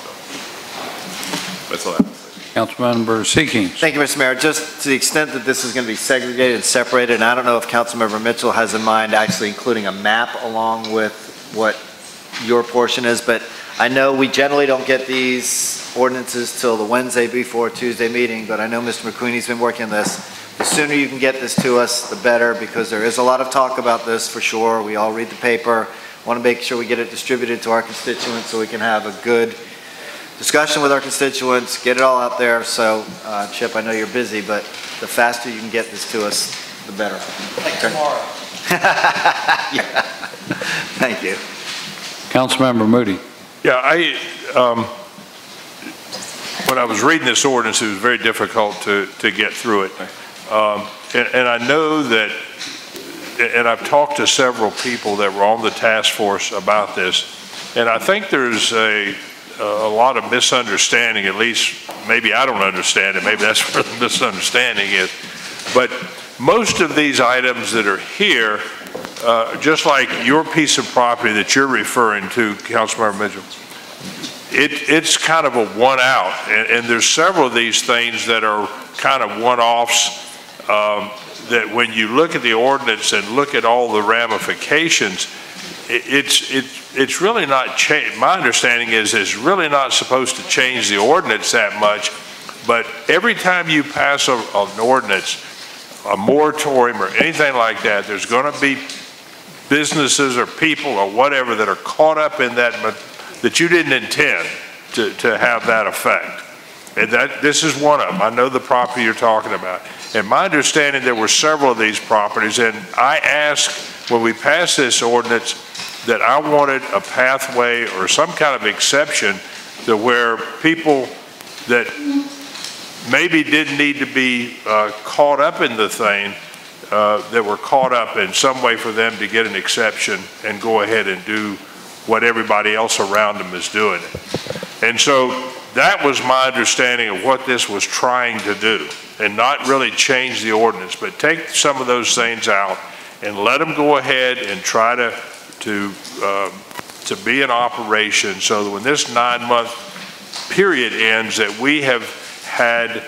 That's all I have to say. Councilmember Seekings. Thank you, Mr. Mayor. Just to the extent that this is going to be segregated and separated, and I don't know if Councilmember Mitchell has in mind actually including a map along with what your portion is, but I know we generally don't get these ordinances till the Wednesday before Tuesday meeting, but I know Mr. McQueenie's been working on this. The sooner you can get this to us, the better, because there is a lot of talk about this for sure. We all read the paper. Want to make sure we get it distributed to our constituents so we can have a good discussion with our constituents, get it all out there. So, Chip, I know you're busy, but the faster you can get this to us, the better. Like tomorrow. Yeah. Thank you. Councilmember Moody. Yeah, when I was reading this ordinance, it was very difficult to get through it. And I know that, and I've talked to several people that were on the task force about this, and I think there's a lot of misunderstanding, at least maybe I don't understand it, maybe that's where the misunderstanding is. But most of these items that are here, just like your piece of property that you're referring to, Councilmember Mitchell, it's kind of a one out, and there's several of these things that are kind of one-offs that when you look at the ordinance and look at all the ramifications, it's really not changed. My understanding is it's really not supposed to change the ordinance that much, but every time you pass an ordinance, a moratorium or anything like that, there's going to be businesses or people or whatever that are caught up in that you didn't intend to have that effect. And this is one of them. I know the property you're talking about. And my understanding, there were several of these properties, and I asked when we passed this ordinance that I wanted a pathway or some kind of exception to where people that maybe didn't need to be caught up in the thing, that were caught up in some way for them to get an exception and go ahead and do what everybody else around them is doing. And so that was my understanding of what this was trying to do, and not really change the ordinance, but take some of those things out and let them go ahead and try to be in operation so that when this 9-month period ends, that we have had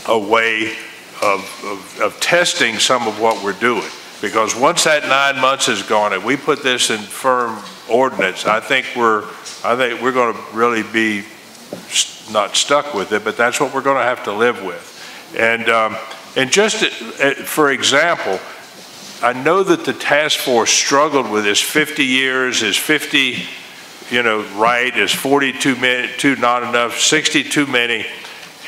a way of testing some of what we're doing. Because once that 9 months is gone and we put this in firm ordinance, I think we're going to really be not stuck with it, but that's what we're going to have to live with. And just for example, I know that the task force struggled with this 50 years, is 50, right, is 42 not enough, 60 too many.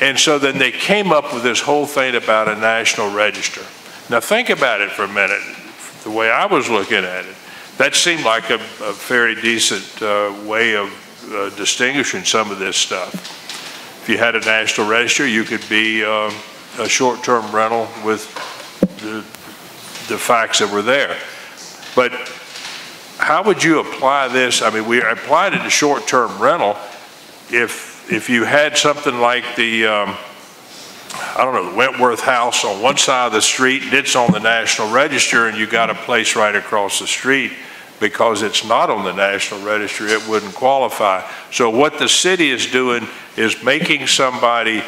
And so then they came up with this whole thing about a national register. Now think about it for a minute. The way I was looking at it, that seemed like a very decent way of distinguishing some of this stuff. If you had a national register, you could be a short-term rental with the facts that were there. But how would you apply this? I mean, we applied it to short-term rental. If you had something like the, I don't know, the Wentworth House on one side of the street, and it's on the National Register, and you got a place right across the street, because it's not on the National Register, it wouldn't qualify. So what the city is doing is making somebody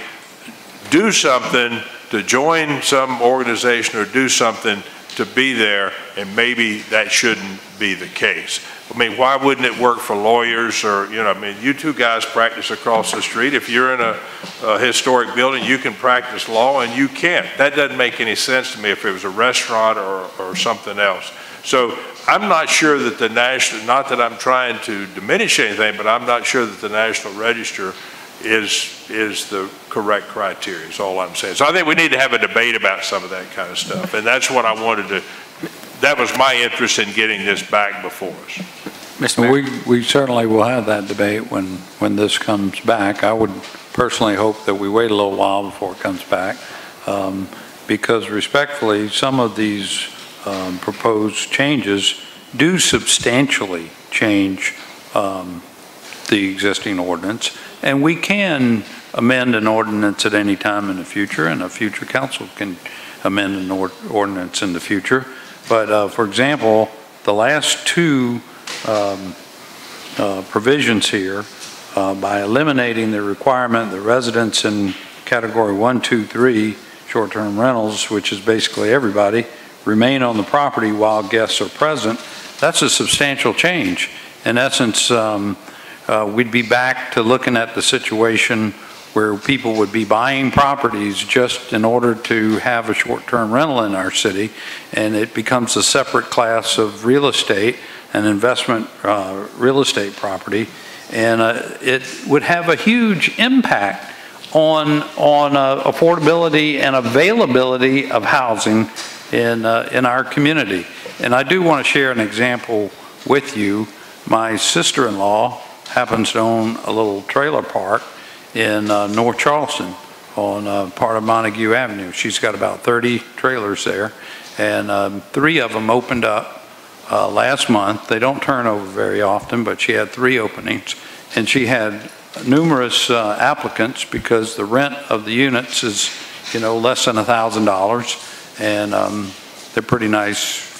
do something to join some organization or do something to be there, and maybe that shouldn't be the case. I mean, why wouldn't it work for lawyers or, I mean, you two guys practice across the street. If you're in a historic building, you can practice law and you can't. That doesn't make any sense to me if it was a restaurant or something else. So I'm not sure that the national, not that I'm trying to diminish anything, but I'm not sure that the National Register is the correct criteria, is all I'm saying. So I think we need to have a debate about some of that kind of stuff. And that's what I wanted to, that was my interest in getting this back before us. Mr. Mayor? We certainly will have that debate when this comes back. I would personally hope that we wait a little while before it comes back, because respectfully, some of these proposed changes do substantially change the existing ordinance. And we can amend an ordinance at any time in the future, and a future council can amend an ordinance in the future. But for example, the last two provisions here, by eliminating the requirement that residents in category 1, 2, 3 short-term rentals, which is basically everybody, remain on the property while guests are present, that's a substantial change. In essence, we'd be back to looking at the situation where people would be buying properties just in order to have a short-term rental in our city, and it becomes a separate class of real estate, an investment real estate property, and it would have a huge impact on affordability and availability of housing in our community. And I do want to share an example with you. My sister-in-law happens to own a little trailer park in North Charleston on part of Montague Avenue. She's got about 30 trailers there, and 3 of them opened up last month. They don't turn over very often, but she had 3 openings, and she had numerous applicants because the rent of the units is, less than $1,000, and they're pretty nice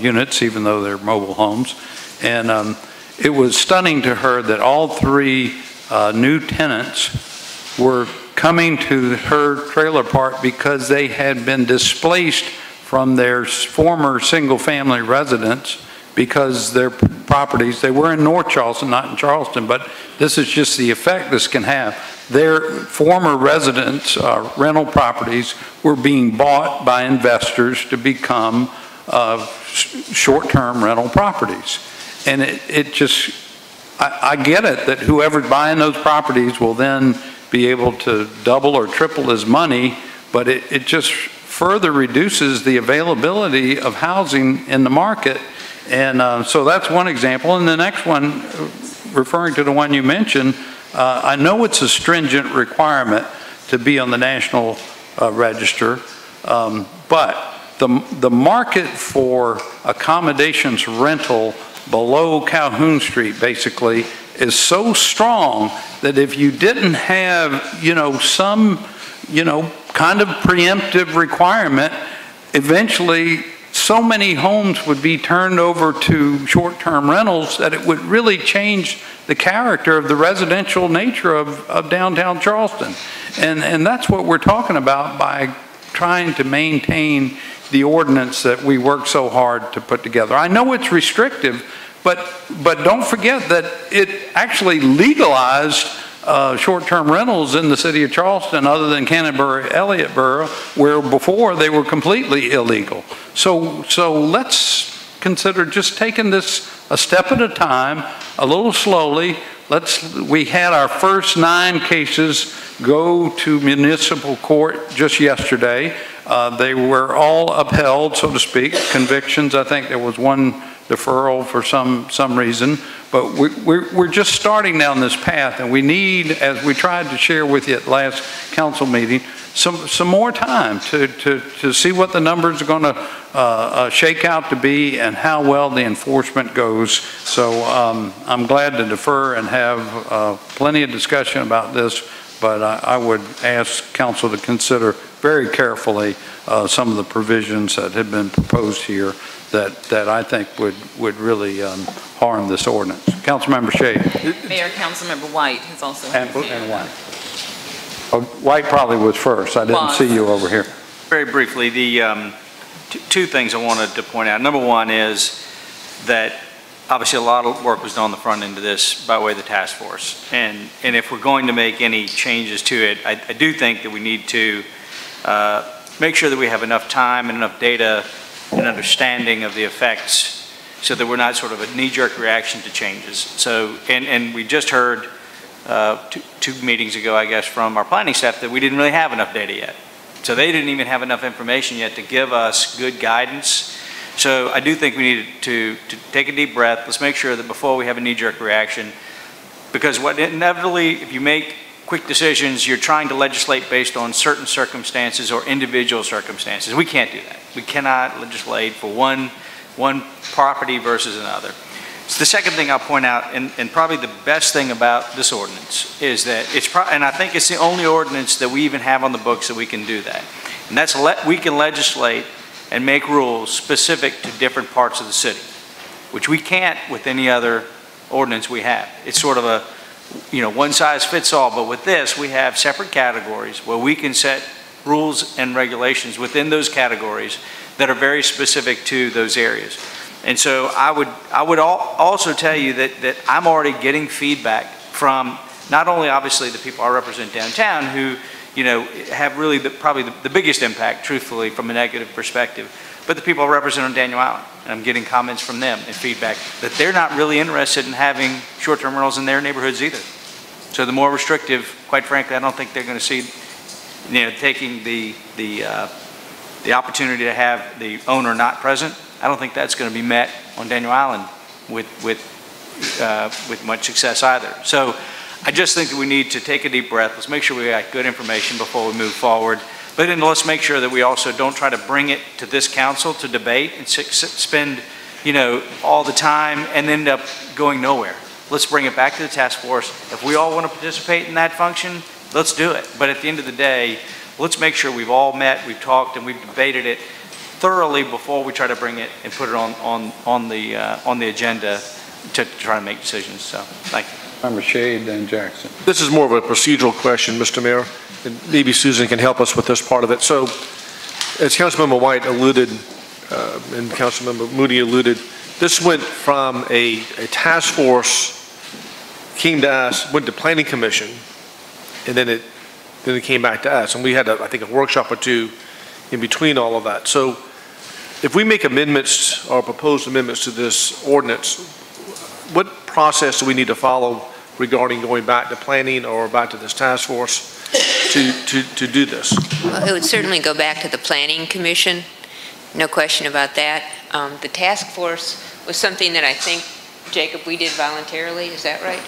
units, even though they're mobile homes. And it was stunning to her that all 3 new tenants were coming to her trailer park because they had been displaced from their former single-family residence because their properties, they were in North Charleston, not in Charleston, but this is just the effect this can have. Their former residents, rental properties, were being bought by investors to become short-term rental properties. And it just, I get it that whoever's buying those properties will then be able to double or triple his money, but it just further reduces the availability of housing in the market. And so that's one example. And the next one, referring to the one you mentioned, I know it's a stringent requirement to be on the National Register, but the market for accommodations rental below Calhoun Street basically is so strong that if you didn't have, some, kind of preemptive requirement, eventually so many homes would be turned over to short-term rentals that it would really change the character of the residential nature of downtown Charleston. And that's what we're talking about by trying to maintain the ordinance that we work so hard to put together. I know it's restrictive, but don't forget that it actually legalized short-term rentals in the city of Charleston, other than Canterbury, Elliott Borough, where before they were completely illegal. So let's consider just taking this a step at a time, a little slowly. We had our first 9 cases go to municipal court just yesterday. They were all upheld, so to speak, convictions. I think there was one deferral for some reason, but we're just starting down this path, and we need, as we tried to share with you at last council meeting, some more time to see what the numbers are going to shake out to be and how well the enforcement goes. So I'm glad to defer and have plenty of discussion about this, but I would ask council to consider very carefully some of the provisions that have been proposed here that I think would really harm this ordinance. Councilmember Shea. Mayor, Councilmember White has also. And White. Oh, White probably was first. I didn't see you over here. Very briefly, the 2 things I wanted to point out. Number one is that obviously a lot of work was done on the front end of this by way of the task force. And if we're going to make any changes to it, I do think that we need to make sure that we have enough time and enough data and understanding of the effects so that we're not sort of a knee-jerk reaction to changes. So, and we just heard 2 meetings ago, I guess, from our planning staff that we didn't really have enough data yet. So they didn't even have enough information yet to give us good guidance. So I do think we need to take a deep breath. Let's make sure that before we have a knee-jerk reaction, because what inevitably, if you make quick decisions, you're trying to legislate based on certain circumstances or individual circumstances. We can't do that. We cannot legislate for one property versus another. So the second thing I'll point out, and probably the best thing about this ordinance, is that and I think it's the only ordinance that we even have on the books that we can do that. And that's we can legislate and make rules specific to different parts of the city, which we can't with any other ordinance we have. It's sort of a, one size fits all, but with this, we have separate categories where we can set rules and regulations within those categories that are very specific to those areas. And so I would also tell you that I'm already getting feedback from not only obviously the people I represent downtown who, have really probably the biggest impact, truthfully, from a negative perspective, but the people I represent on Daniel Island. And I'm getting comments from them and feedback that they're not really interested in having short-term rentals in their neighborhoods either. So the more restrictive, quite frankly, I don't think they're going to see, taking the opportunity to have the owner not present. I don't think that's going to be met on Daniel Island with much success either. So I just think that we need to take a deep breath. Let's make sure we got good information before we move forward. But then let's make sure that we also don't try to bring it to this council to debate and spend, all the time and end up going nowhere. Let's bring it back to the task force. If we all want to participate in that function, let's do it. But at the end of the day, let's make sure we've all met, we've talked, and we've debated it thoroughly before we try to bring it and put it on the agenda to try to make decisions. So, thank you. Member Shade, then Jackson. This is more of a procedural question, Mr. Mayor, and maybe Susan can help us with this part of it. So, as Councilmember White alluded, and Councilmember Moody alluded, this went from a task force, came to us, went to Planning Commission, and then it came back to us. And we had, I think, a workshop or two in between all of that. So, if we make amendments or proposed amendments to this ordinance, what process do we need to follow regarding going back to planning or back to this task force to do this? Well, it would certainly go back to the Planning Commission, no question about that. The task force was something that I think, Jacob, we did voluntarily, is that right?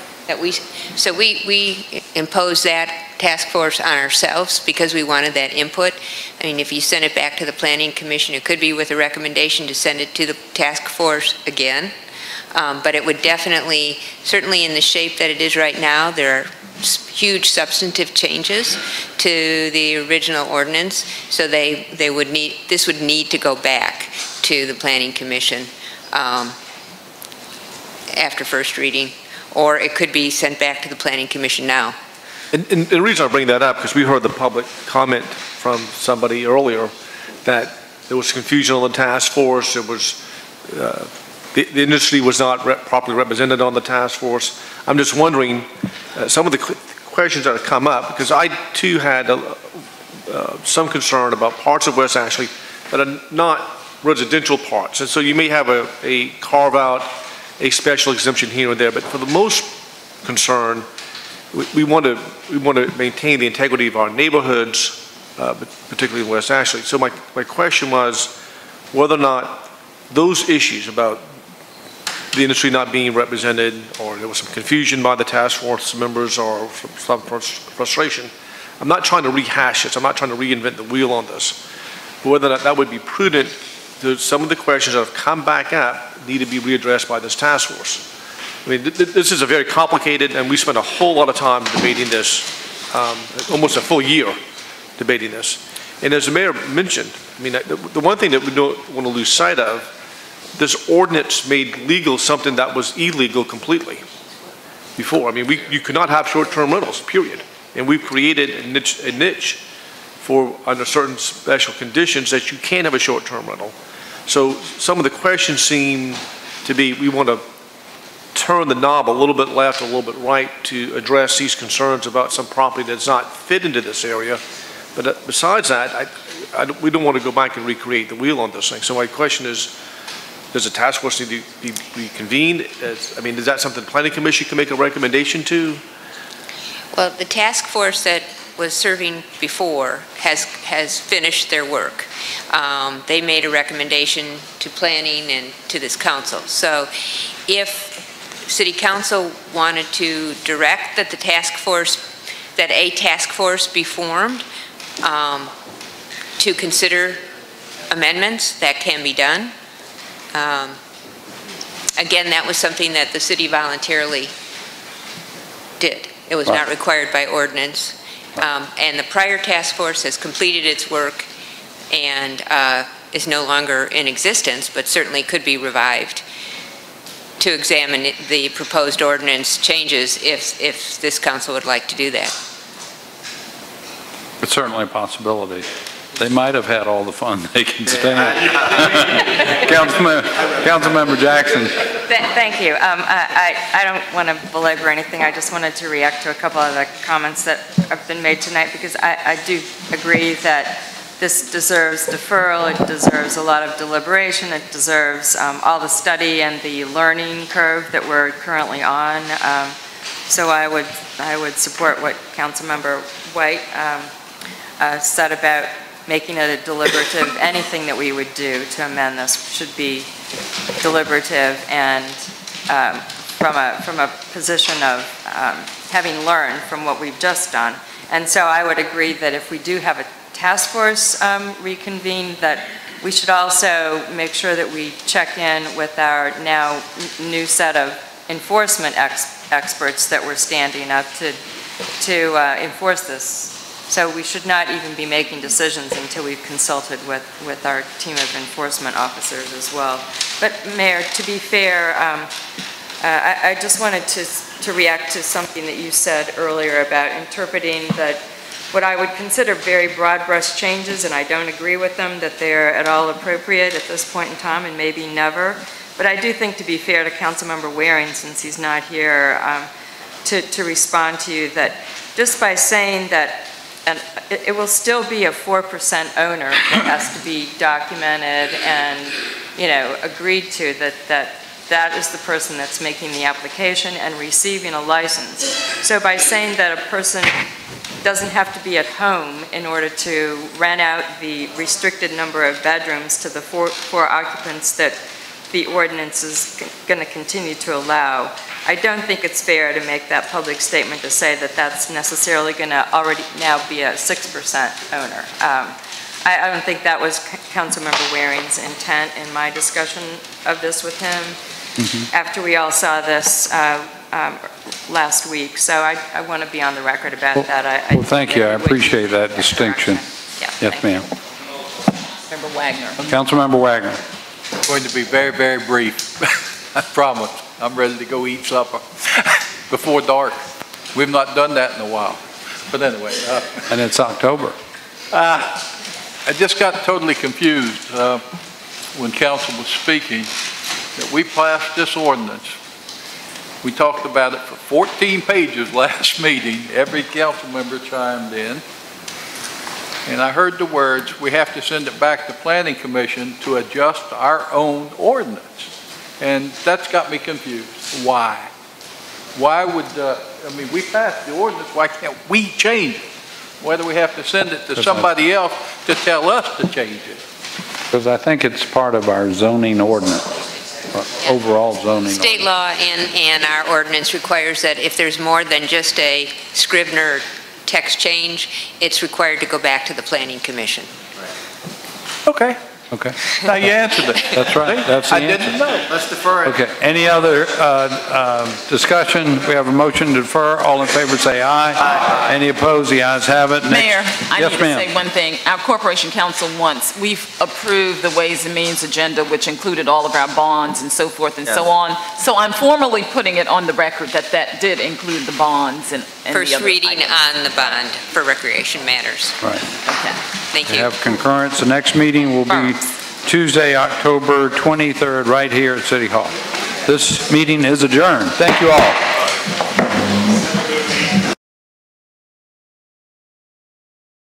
So we imposed that task force on ourselves because we wanted that input. I mean, if you send it back to the Planning Commission, it could be with a recommendation to send it to the task force again. But it would definitely, certainly in the shape that it is right now, there are huge substantive changes to the original ordinance. So this would need to go back to the Planning Commission after first reading, or it could be sent back to the Planning Commission now. And the reason I bring that up, because we heard the public comment from somebody earlier that there was confusion on the task force. It was the industry was not properly represented on the task force. I'm just wondering some of the questions that have come up, because I too had some concern about parts of West Ashley that are not residential parts, and so you may have a carve out, a special exemption here or there. But for the most concern, we want to maintain the integrity of our neighborhoods, particularly in West Ashley. So my question was whether or not those issues about the industry not being represented, or there was some confusion by the task force members, or some frustration. I'm not trying to rehash this. I'm not trying to reinvent the wheel on this. But whether or not that would be prudent, some of the questions that have come back up need to be readdressed by this task force. I mean, this is a very complicated, and we spent a whole lot of time debating this, almost a full year debating this. And as the mayor mentioned, I mean, the one thing that we don't want to lose sight of, this ordinance made legal something that was illegal completely before. I mean, you could not have short-term rentals, period. And we've created a niche for, under certain special conditions, that you can have a short-term rental. So some of the questions seem to be, we want to turn the knob a little bit left, a little bit right to address these concerns about some property that does not fit into this area. But besides that, we don't want to go back and recreate the wheel on this thing. So my question is, does the task force need to be convened? I mean, is that something the Planning Commission can make a recommendation to? Well, the task force that was serving before has finished their work. They made a recommendation to planning and to this council. So if City Council wanted to direct that a task force be formed to consider amendments, that can be done. Again, that was something that the city voluntarily did. It was not required by ordinance. And the prior task force has completed its work and is no longer in existence, but certainly could be revived to examine the proposed ordinance changes if this council would like to do that. It's certainly a possibility. They might have had all the fun they can stand. Councilmember Jackson. Thank you. I don't want to belabor anything. I just wanted to react to a couple of the comments that have been made tonight, because I do agree that this deserves deferral. It deserves a lot of deliberation. It deserves all the study and the learning curve that we're currently on. So I would support what Councilmember White said about making it a deliberative. Anything that we would do to amend this should be deliberative and from a position of having learned from what we've just done. And so I would agree that if we do have a task force reconvene, that we should also make sure that we check in with our now new set of enforcement experts that we're standing up to enforce this. So we should not even be making decisions until we've consulted with our team of enforcement officers as well. But Mayor, to be fair, I just wanted to react to something that you said earlier about interpreting that what I would consider very broad brush changes, and I don't agree with them, that they're at all appropriate at this point in time and maybe never. But I do think, to be fair to Councilmember Waring, since he's not here, to respond to you, that just by saying that it will still be a 4% owner that has to be documented and, agreed to, that is the person that's making the application and receiving a license. So by saying that a person doesn't have to be at home in order to rent out the restricted number of bedrooms to the four occupants that the ordinance is going to continue to allow, I don't think it's fair to make that public statement to say that that's necessarily going to already now be a 6% owner. I don't think that was Councilmember Waring's intent in my discussion of this with him after we all saw this last week. So I want to be on the record about that. Well, thank you. I appreciate that distinction. Yes, ma'am. Member Wagner. Councilmember Wagner. I'm going to be very, very brief. I promise. I'm ready to go eat supper before dark. We've not done that in a while. But anyway. And it's October. I just got totally confused when council was speaking that we passed this ordinance. We talked about it for 14 pages last meeting. Every council member chimed in. And I heard the words, we have to send it back to Planning Commission to adjust our own ordinance. And that's got me confused. Why? Why would, we passed the ordinance, why can't we change it? Why do we have to send it to somebody else to tell us to change it? Because I think it's part of our zoning ordinance, overall zoning. State law and our ordinance requires that if there's more than just a Scrivener text change, it's required to go back to the Planning Commission. Okay. Okay. Now you answered it. That's right. That's the I answer. didn't know. Let's defer it. Okay. Any other discussion? We have a motion to defer. All in favor say aye. Aye. Any opposed? The ayes have it. Mayor, I yes, need to say one thing. Our Corporation Council we've approved the Ways and Means agenda, which included all of our bonds and so forth and so on. So I'm formally putting it on the record that did include the bonds and First the other reading items. on the bond for recreation matters. Right. Okay. Thank We you. have concurrence. The next meeting will be Tuesday, October 23rd, right here at City Hall. This meeting is adjourned. Thank you all.